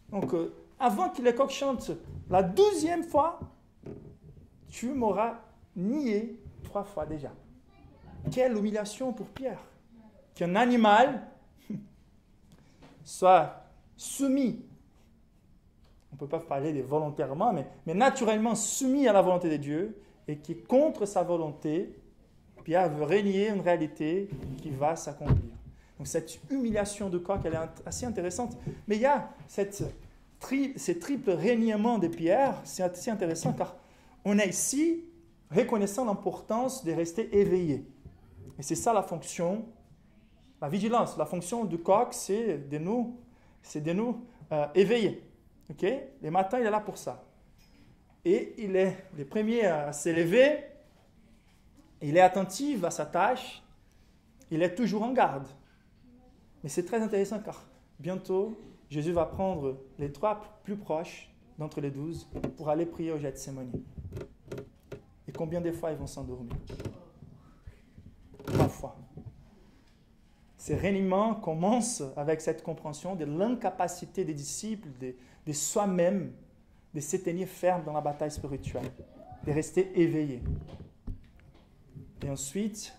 Donc, avant que les coqs chantent la 12e fois, tu m'auras nié 3 fois déjà. Quelle humiliation pour Pierre. Qu'un animal soit soumis, on ne peut pas parler de volontairement, mais naturellement soumis à la volonté de Dieu et qui est contre sa volonté, Pierre veut renier une réalité qui va s'accomplir. Donc cette humiliation de coq, elle est assez intéressante. Mais il y a ces triples reniements de Pierre, c'est assez intéressant car on est ici reconnaissant l'importance de rester éveillé. Et c'est ça la fonction, la vigilance. La fonction du coq, c'est de nous éveiller. Okay? Le matin, il est là pour ça. Et il est le premier à s'élever, il est attentif à sa tâche, il est toujours en garde. Mais c'est très intéressant car bientôt, Jésus va prendre les 3 plus proches d'entre les 12 pour aller prier au Gethsémani. Et combien de fois ils vont s'endormir? 3 fois. Ces reniements commencent avec cette compréhension de l'incapacité des disciples, de soi-même, de se tenir ferme dans la bataille spirituelle, de rester éveillés. Et ensuite,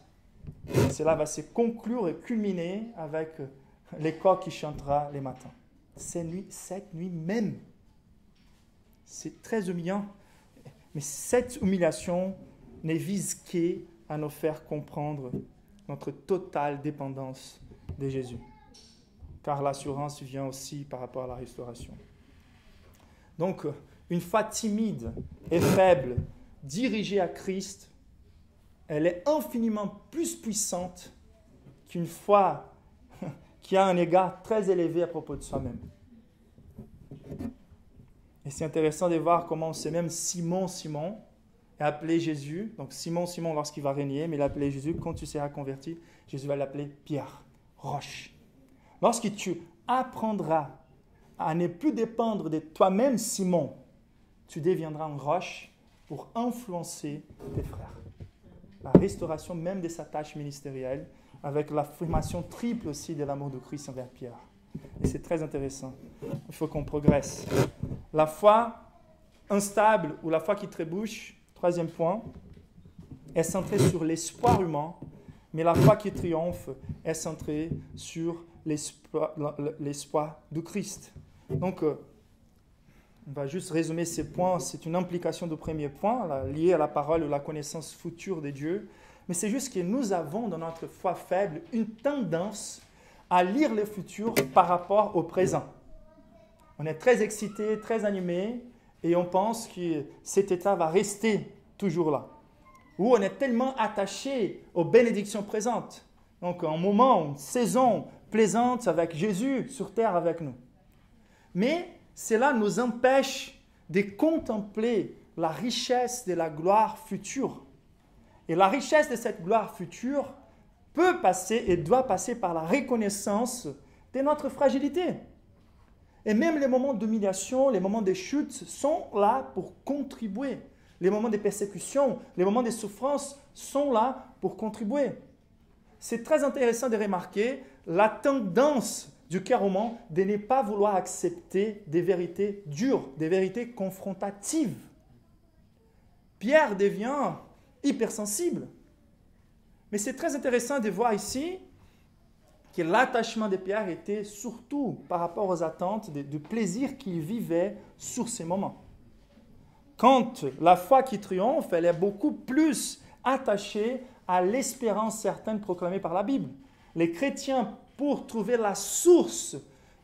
cela va se conclure et culminer avec les coqs qui chantera les matins. Cette nuit même. C'est très humiliant. Mais cette humiliation ne vise qu'à nous faire comprendre notre totale dépendance de Jésus. Car l'assurance vient aussi par rapport à la restauration. Donc, une foi timide et faible, dirigée à Christ, elle est infiniment plus puissante qu'une foi qui a un égard très élevé à propos de soi-même. Et c'est intéressant de voir comment c'est même Simon est appelé Jésus. Donc Simon lorsqu'il va régner, mais il est appelé Jésus. Quand tu seras converti, Jésus va l'appeler Pierre, roche. Lorsque tu apprendras à ne plus dépendre de toi-même, Simon, tu deviendras une roche pour influencer tes frères. La restauration même de sa tâche ministérielle, avec l'affirmation triple aussi de l'amour de Christ envers Pierre. Et c'est très intéressant. Il faut qu'on progresse. La foi instable ou la foi qui trébuche, troisième point, est centrée sur l'espoir humain, mais la foi qui triomphe est centrée sur l'espoir du Christ. Donc, on va juste résumer ces points. C'est une implication du premier point, là, liée à la parole ou la connaissance future de Dieu. Mais c'est juste que nous avons, dans notre foi faible, une tendance à lire le futur par rapport au présent. On est très excité, très animé, et on pense que cet état va rester toujours là. Ou on est tellement attaché aux bénédictions présentes. Donc, un moment, une saison plaisante avec Jésus sur terre avec nous. Mais cela nous empêche de contempler la richesse de la gloire future. Et la richesse de cette gloire future peut passer et doit passer par la reconnaissance de notre fragilité. Et même les moments d'humiliation, les moments de chute sont là pour contribuer. Les moments de persécution, les moments de souffrance sont là pour contribuer. C'est très intéressant de remarquer la tendance du cœur humain de ne pas vouloir accepter des vérités dures, des vérités confrontatives. Pierre devient hypersensible. Mais c'est très intéressant de voir ici que l'attachement de Pierre était surtout par rapport aux attentes du plaisir qu'il vivait sur ces moments. Quand la foi qui triomphe, elle est beaucoup plus attachée à l'espérance certaine proclamée par la Bible. Les chrétiens, pour trouver la source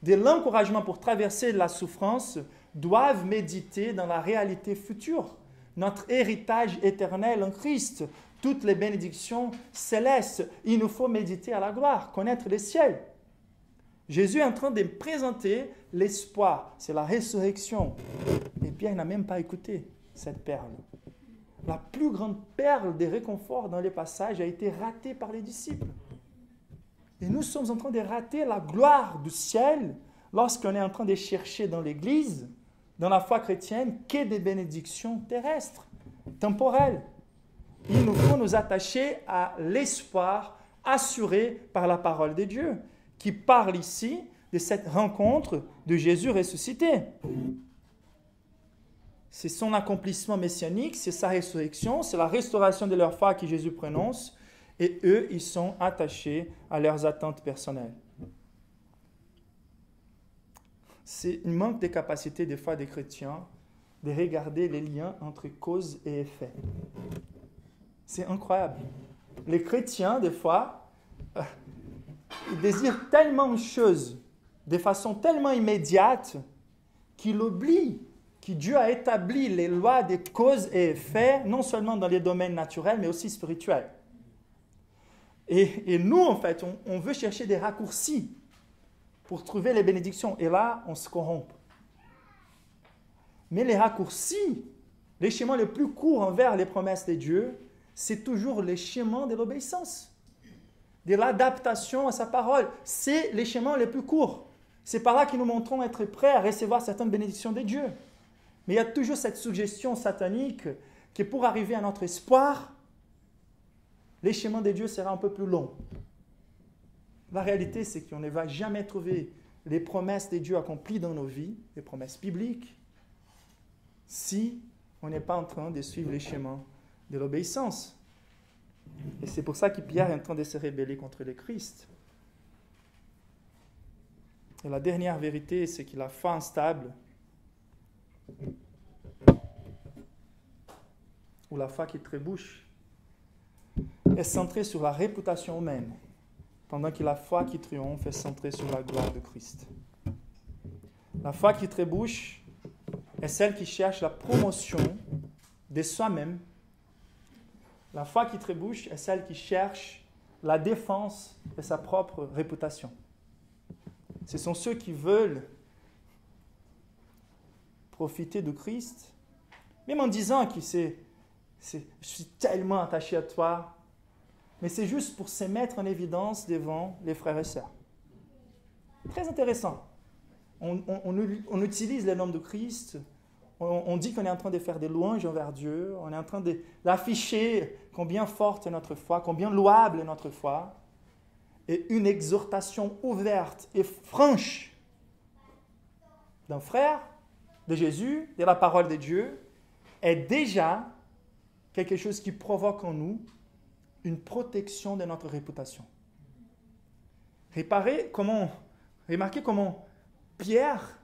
de l'encouragement pour traverser la souffrance, doivent méditer dans la réalité future, notre héritage éternel en Christ, toutes les bénédictions célestes. Il nous faut méditer à la gloire, connaître les ciels. Jésus est en train de présenter l'espoir, c'est la résurrection. Et Pierre n'a même pas écouté cette perle. La plus grande perle de réconfort dans les passages a été ratée par les disciples. Et nous sommes en train de rater la gloire du ciel lorsqu'on est en train de chercher dans l'Église, dans la foi chrétienne, que des bénédictions terrestres, temporelles. Il nous faut nous attacher à l'espoir assuré par la parole de Dieu, qui parle ici de cette rencontre de Jésus ressuscité. C'est son accomplissement messianique, c'est sa résurrection, c'est la restauration de leur foi que Jésus prononce, et eux, ils sont attachés à leurs attentes personnelles. C'est un manque de capacité des fois des chrétiens de regarder les liens entre cause et effet. C'est incroyable. Les chrétiens, des fois, ils désirent tellement une chose de façon tellement immédiate qu'ils oublient que Dieu a établi les lois des causes et effets, non seulement dans les domaines naturels, mais aussi spirituels. Et nous, en fait, on veut chercher des raccourcis pour trouver les bénédictions. Et là, on se corrompt. Mais les raccourcis, les chemins les plus courts envers les promesses de Dieu, c'est toujours les chemins de l'obéissance, de l'adaptation à sa parole. C'est les chemins les plus courts. C'est par là que nous montrons être prêts à recevoir certaines bénédictions de Dieu. Mais il y a toujours cette suggestion satanique que pour arriver à notre espoir, les chemins de Dieu seront un peu plus longs. La réalité, c'est qu'on ne va jamais trouver les promesses de Dieu accomplies dans nos vies, les promesses bibliques, si on n'est pas en train de suivre les chemins de l'obéissance. Et c'est pour ça que Pierre est en train de se rebeller contre le Christ. Et la dernière vérité, c'est que la foi instable, ou la foi qui trébuche, est centrée sur la réputation humaine, pendant que la foi qui triomphe est centrée sur la gloire de Christ. La foi qui trébuche est celle qui cherche la promotion de soi-même. La foi qui trébuche est celle qui cherche la défense de sa propre réputation. Ce sont ceux qui veulent profiter de Christ, même en disant que je suis tellement attaché à toi, mais c'est juste pour se mettre en évidence devant les frères et sœurs. Très intéressant. On utilise le nom de Christ, on dit qu'on est en train de faire des louanges envers Dieu, on est en train d'afficher combien forte est notre foi, combien louable est notre foi, et une exhortation ouverte et franche d'un frère, de Jésus, de la parole de Dieu, est déjà quelque chose qui provoque en nous une protection de notre réputation. Remarquez comment Pierre,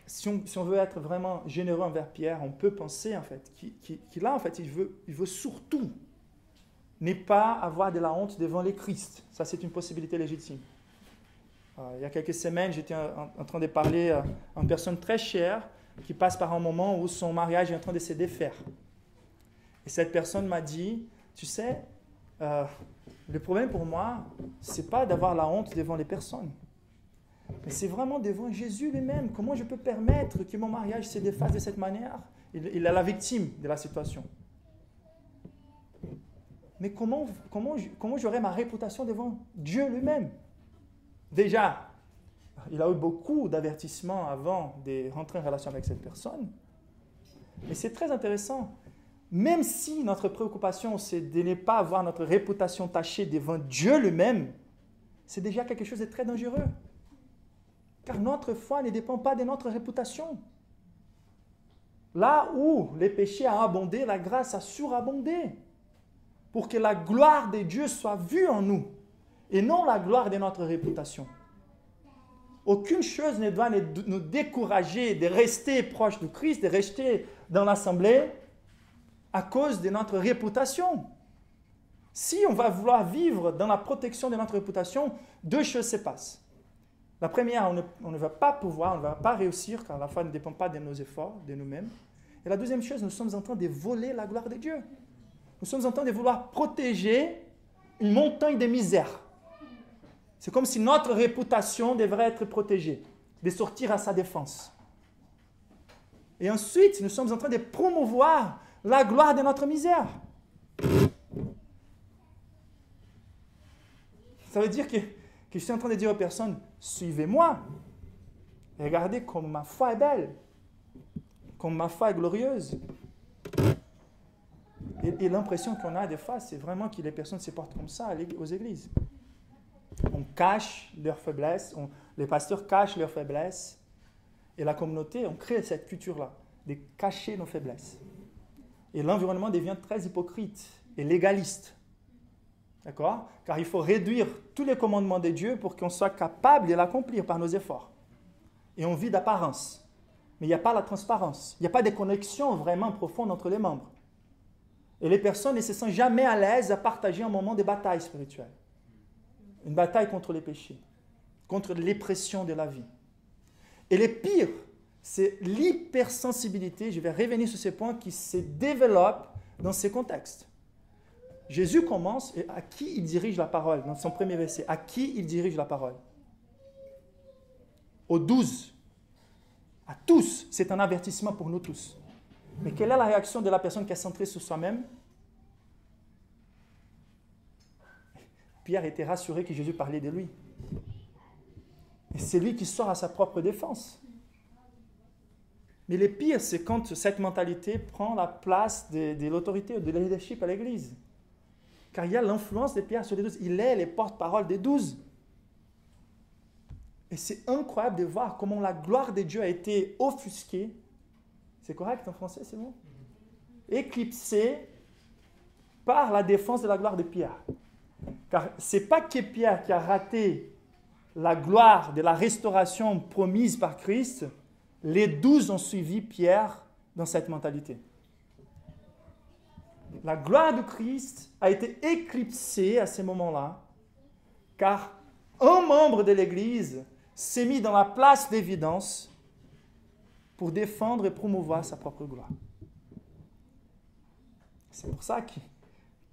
si on veut être vraiment généreux envers Pierre, on peut penser en fait qu'il a en fait, il veut surtout ne pas avoir de la honte devant les Christ. Ça, c'est une possibilité légitime. Il y a quelques semaines, j'étais en train de parler à une personne très chère qui passe par un moment où son mariage est en train de se défaire. Et cette personne m'a dit, tu sais, le problème pour moi, ce n'est pas d'avoir la honte devant les personnes, mais c'est vraiment devant Jésus lui-même. Comment je peux permettre que mon mariage se défasse de cette manière? Il est la victime de la situation. Mais comment j'aurai ma réputation devant Dieu lui-même? Déjà, il a eu beaucoup d'avertissements avant de rentrer en relation avec cette personne. Mais c'est très intéressant. Même si notre préoccupation, c'est de ne pas avoir notre réputation tachée devant Dieu lui-même, c'est déjà quelque chose de très dangereux. Car notre foi ne dépend pas de notre réputation. Là où les péchés ont abondé, la grâce a surabondé. Pour que la gloire de Dieu soit vue en nous, et non la gloire de notre réputation. Aucune chose ne doit nous décourager de rester proche de Christ, de rester dans l'assemblée à cause de notre réputation. Si on va vouloir vivre dans la protection de notre réputation, deux choses se passent. La première, on ne va pas pouvoir, on ne va pas réussir, car la foi ne dépend pas de nos efforts, de nous-mêmes. Et la deuxième chose, nous sommes en train de voler la gloire de Dieu. Nous sommes en train de vouloir protéger une montagne de misère. C'est comme si notre réputation devrait être protégée, de sortir à sa défense. Et ensuite, nous sommes en train de promouvoir la gloire de notre misère. Ça veut dire que je suis en train de dire aux personnes, suivez-moi. Regardez comme ma foi est belle, comme ma foi est glorieuse. Et l'impression qu'on a des fois, c'est vraiment que les personnes se portent comme ça aux églises. On cache leurs faiblesses, les pasteurs cachent leurs faiblesses, et la communauté, on crée cette culture-là, de cacher nos faiblesses. Et l'environnement devient très hypocrite et légaliste. D'accord? Car il faut réduire tous les commandements de Dieu pour qu'on soit capable de l'accomplir par nos efforts. Et on vit d'apparence. Mais il n'y a pas la transparence. Il n'y a pas de connexion vraiment profonde entre les membres. Et les personnes ne se sentent jamais à l'aise à partager un moment de bataille spirituelle. Une bataille contre les péchés, contre les pressions de la vie. Et le pire, c'est l'hypersensibilité, je vais revenir sur ces points, qui se développe dans ces contextes. Jésus commence, et à qui il dirige la parole? Dans son premier verset, à qui il dirige la parole? Aux 12. À tous, c'est un avertissement pour nous tous. Mais quelle est la réaction de la personne qui est centrée sur soi-même? Pierre était rassuré que Jésus parlait de lui. Et c'est lui qui sort à sa propre défense. Mais le pire, c'est quand cette mentalité prend la place de l'autorité, de leadership à l'Église. Car il y a l'influence de Pierre sur les 12. Il est le porte-parole des 12. Et c'est incroyable de voir comment la gloire de Dieu a été offusquée. C'est correct en français, c'est bon? Éclipsée par la défense de la gloire de Pierre. Car ce n'est pas que Pierre qui a raté la gloire de la restauration promise par Christ. Les 12 ont suivi Pierre dans cette mentalité. La gloire de Christ a été éclipsée à ce moment-là, car un membre de l'Église s'est mis dans la place d'évidence pour défendre et promouvoir sa propre gloire. C'est pour ça que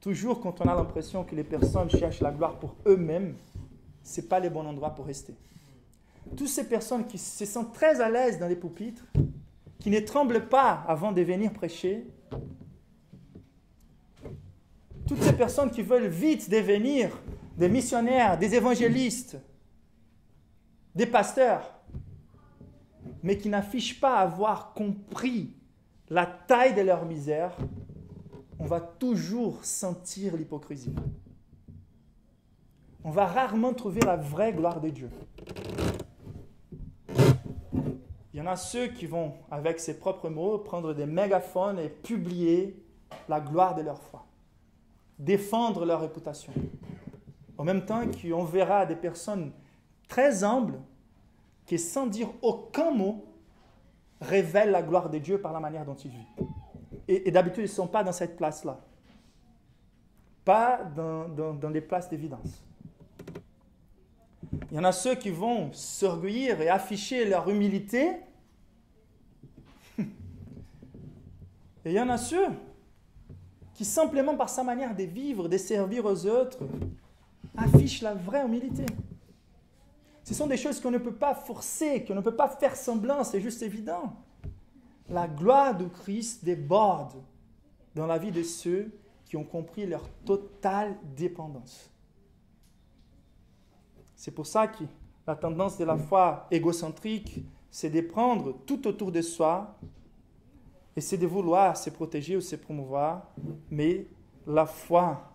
toujours quand on a l'impression que les personnes cherchent la gloire pour eux-mêmes, ce n'est pas le bon endroit pour rester. Toutes ces personnes qui se sentent très à l'aise dans les pupitres, qui ne tremblent pas avant de venir prêcher, toutes ces personnes qui veulent vite devenir des missionnaires, des évangélistes, des pasteurs, mais qui n'affichent pas avoir compris la taille de leur misère, on va toujours sentir l'hypocrisie. On va rarement trouver la vraie gloire de Dieu. Il y en a ceux qui vont, avec ses propres mots, prendre des mégaphones et publier la gloire de leur foi, défendre leur réputation. En même temps qu'on verra des personnes très humbles qui, sans dire aucun mot, révèlent la gloire de Dieu par la manière dont ils vivent. Et d'habitude, ils ne sont pas dans cette place-là. Pas dans des places d'évidence. Il y en a ceux qui vont s'orgueillir et afficher leur humilité. Et il y en a ceux qui, simplement par sa manière de vivre, de servir aux autres, affichent la vraie humilité. Ce sont des choses qu'on ne peut pas forcer, qu'on ne peut pas faire semblant, c'est juste évident. La gloire de Christ déborde dans la vie de ceux qui ont compris leur totale dépendance. C'est pour ça que la tendance de la foi égocentrique, c'est de prendre tout autour de soi et c'est de vouloir se protéger ou se promouvoir, mais la foi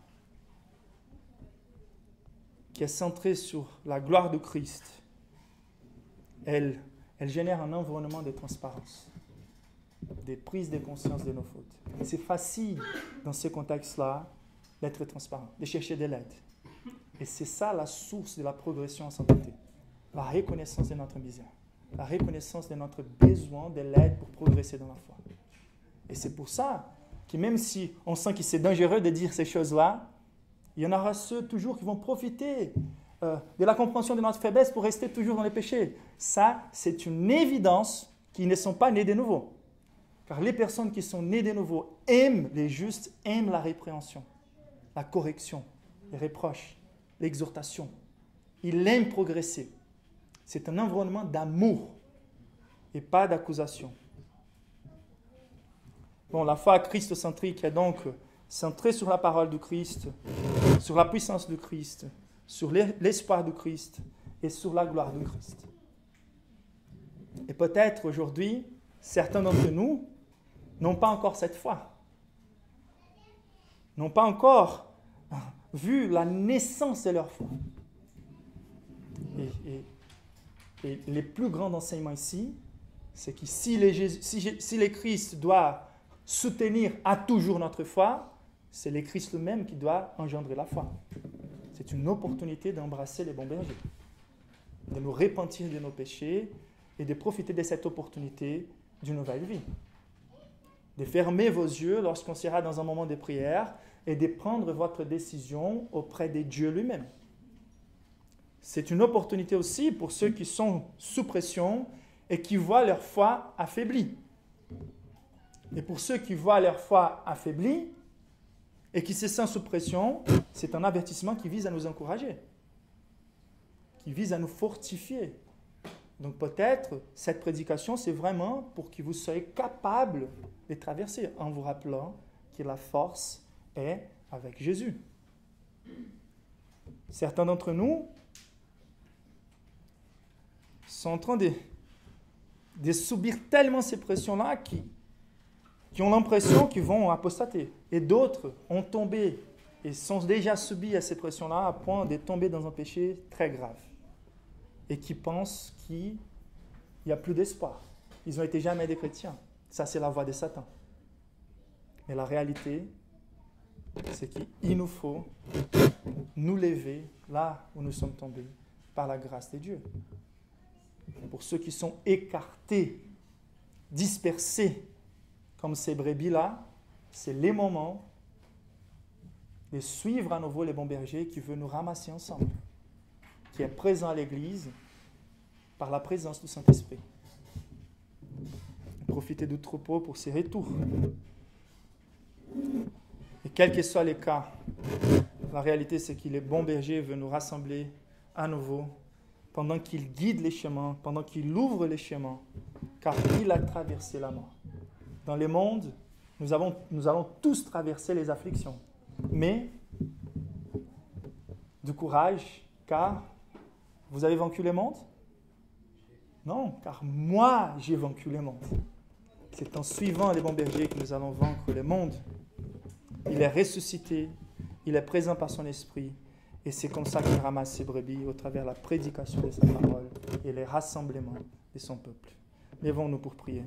qui est centrée sur la gloire de Christ, elle génère un environnement de transparence, de prise de conscience de nos fautes. C'est facile, dans ce contexte-là, d'être transparent, de chercher de l'aide. Et c'est ça la source de la progression en sainteté. La reconnaissance de notre misère, la reconnaissance de notre besoin de l'aide pour progresser dans la foi. Et c'est pour ça que même si on sent que c'est dangereux de dire ces choses-là, il y en aura ceux toujours qui vont profiter de la compréhension de notre faiblesse pour rester toujours dans les péchés. Ça, c'est une évidence qu'ils ne sont pas nés de nouveau. Car les personnes qui sont nées de nouveau aiment les justes, aiment la répréhension, la correction, les reproches, l'exhortation. Ils aiment progresser. C'est un environnement d'amour et pas d'accusation. Bon, la foi christocentrique est donc centrée sur la parole du Christ, sur la puissance du Christ, sur l'espoir du Christ et sur la gloire du Christ. Et peut-être aujourd'hui, certains d'entre nous n'ont pas encore cette foi, n'ont pas encore vu la naissance de leur foi. Et les plus grands enseignements ici, c'est que si le Christ doit soutenir à toujours notre foi, c'est le Christ lui-même qui doit engendrer la foi. C'est une opportunité d'embrasser les bons bergers, de nous repentir de nos péchés et de profiter de cette opportunité d'une nouvelle vie. De fermer vos yeux lorsqu'on sera dans un moment de prière et de prendre votre décision auprès de Dieu lui-même. C'est une opportunité aussi pour ceux qui sont sous pression et qui voient leur foi affaiblie. Et pour ceux qui voient leur foi affaiblie et qui se sentent sous pression, c'est un avertissement qui vise à nous encourager, qui vise à nous fortifier. Donc peut-être, cette prédication, c'est vraiment pour que vous soyez capables de traverser en vous rappelant que la force est avec Jésus. Certains d'entre nous sont en train de subir tellement ces pressions-là qui ont l'impression qu'ils vont apostater. Et d'autres ont tombé et sont déjà subis à ces pressions-là à point de tomber dans un péché très grave. Et qui pensent qu'il n'y a plus d'espoir. Ils n'ont été jamais des chrétiens. Ça, c'est la voie de Satan. Mais la réalité, c'est qu'il nous faut nous lever là où nous sommes tombés par la grâce de Dieu. Pour ceux qui sont écartés, dispersés, comme ces brebis-là, c'est les moments de suivre à nouveau les bons bergers qui veulent nous ramasser ensemble, qui est présent à l'Église par la présence du Saint-Esprit. Profitez du troupeau pour ces retours. Et quels que soient les cas, la réalité c'est que les bons bergers veulent nous rassembler à nouveau pendant qu'il guide les chemins, pendant qu'il ouvre les chemins, car il a traversé la mort. Dans le monde, nous allons tous traverser les afflictions. Mais, du courage, car vous avez vaincu le monde? Non, car moi, j'ai vaincu le monde. C'est en suivant les bons bergers que nous allons vaincre le monde. Il est ressuscité, il est présent par son esprit, et c'est comme ça qu'il ramasse ses brebis au travers de la prédication de sa parole et les rassemblements de son peuple. Lèvons-nous pour prier.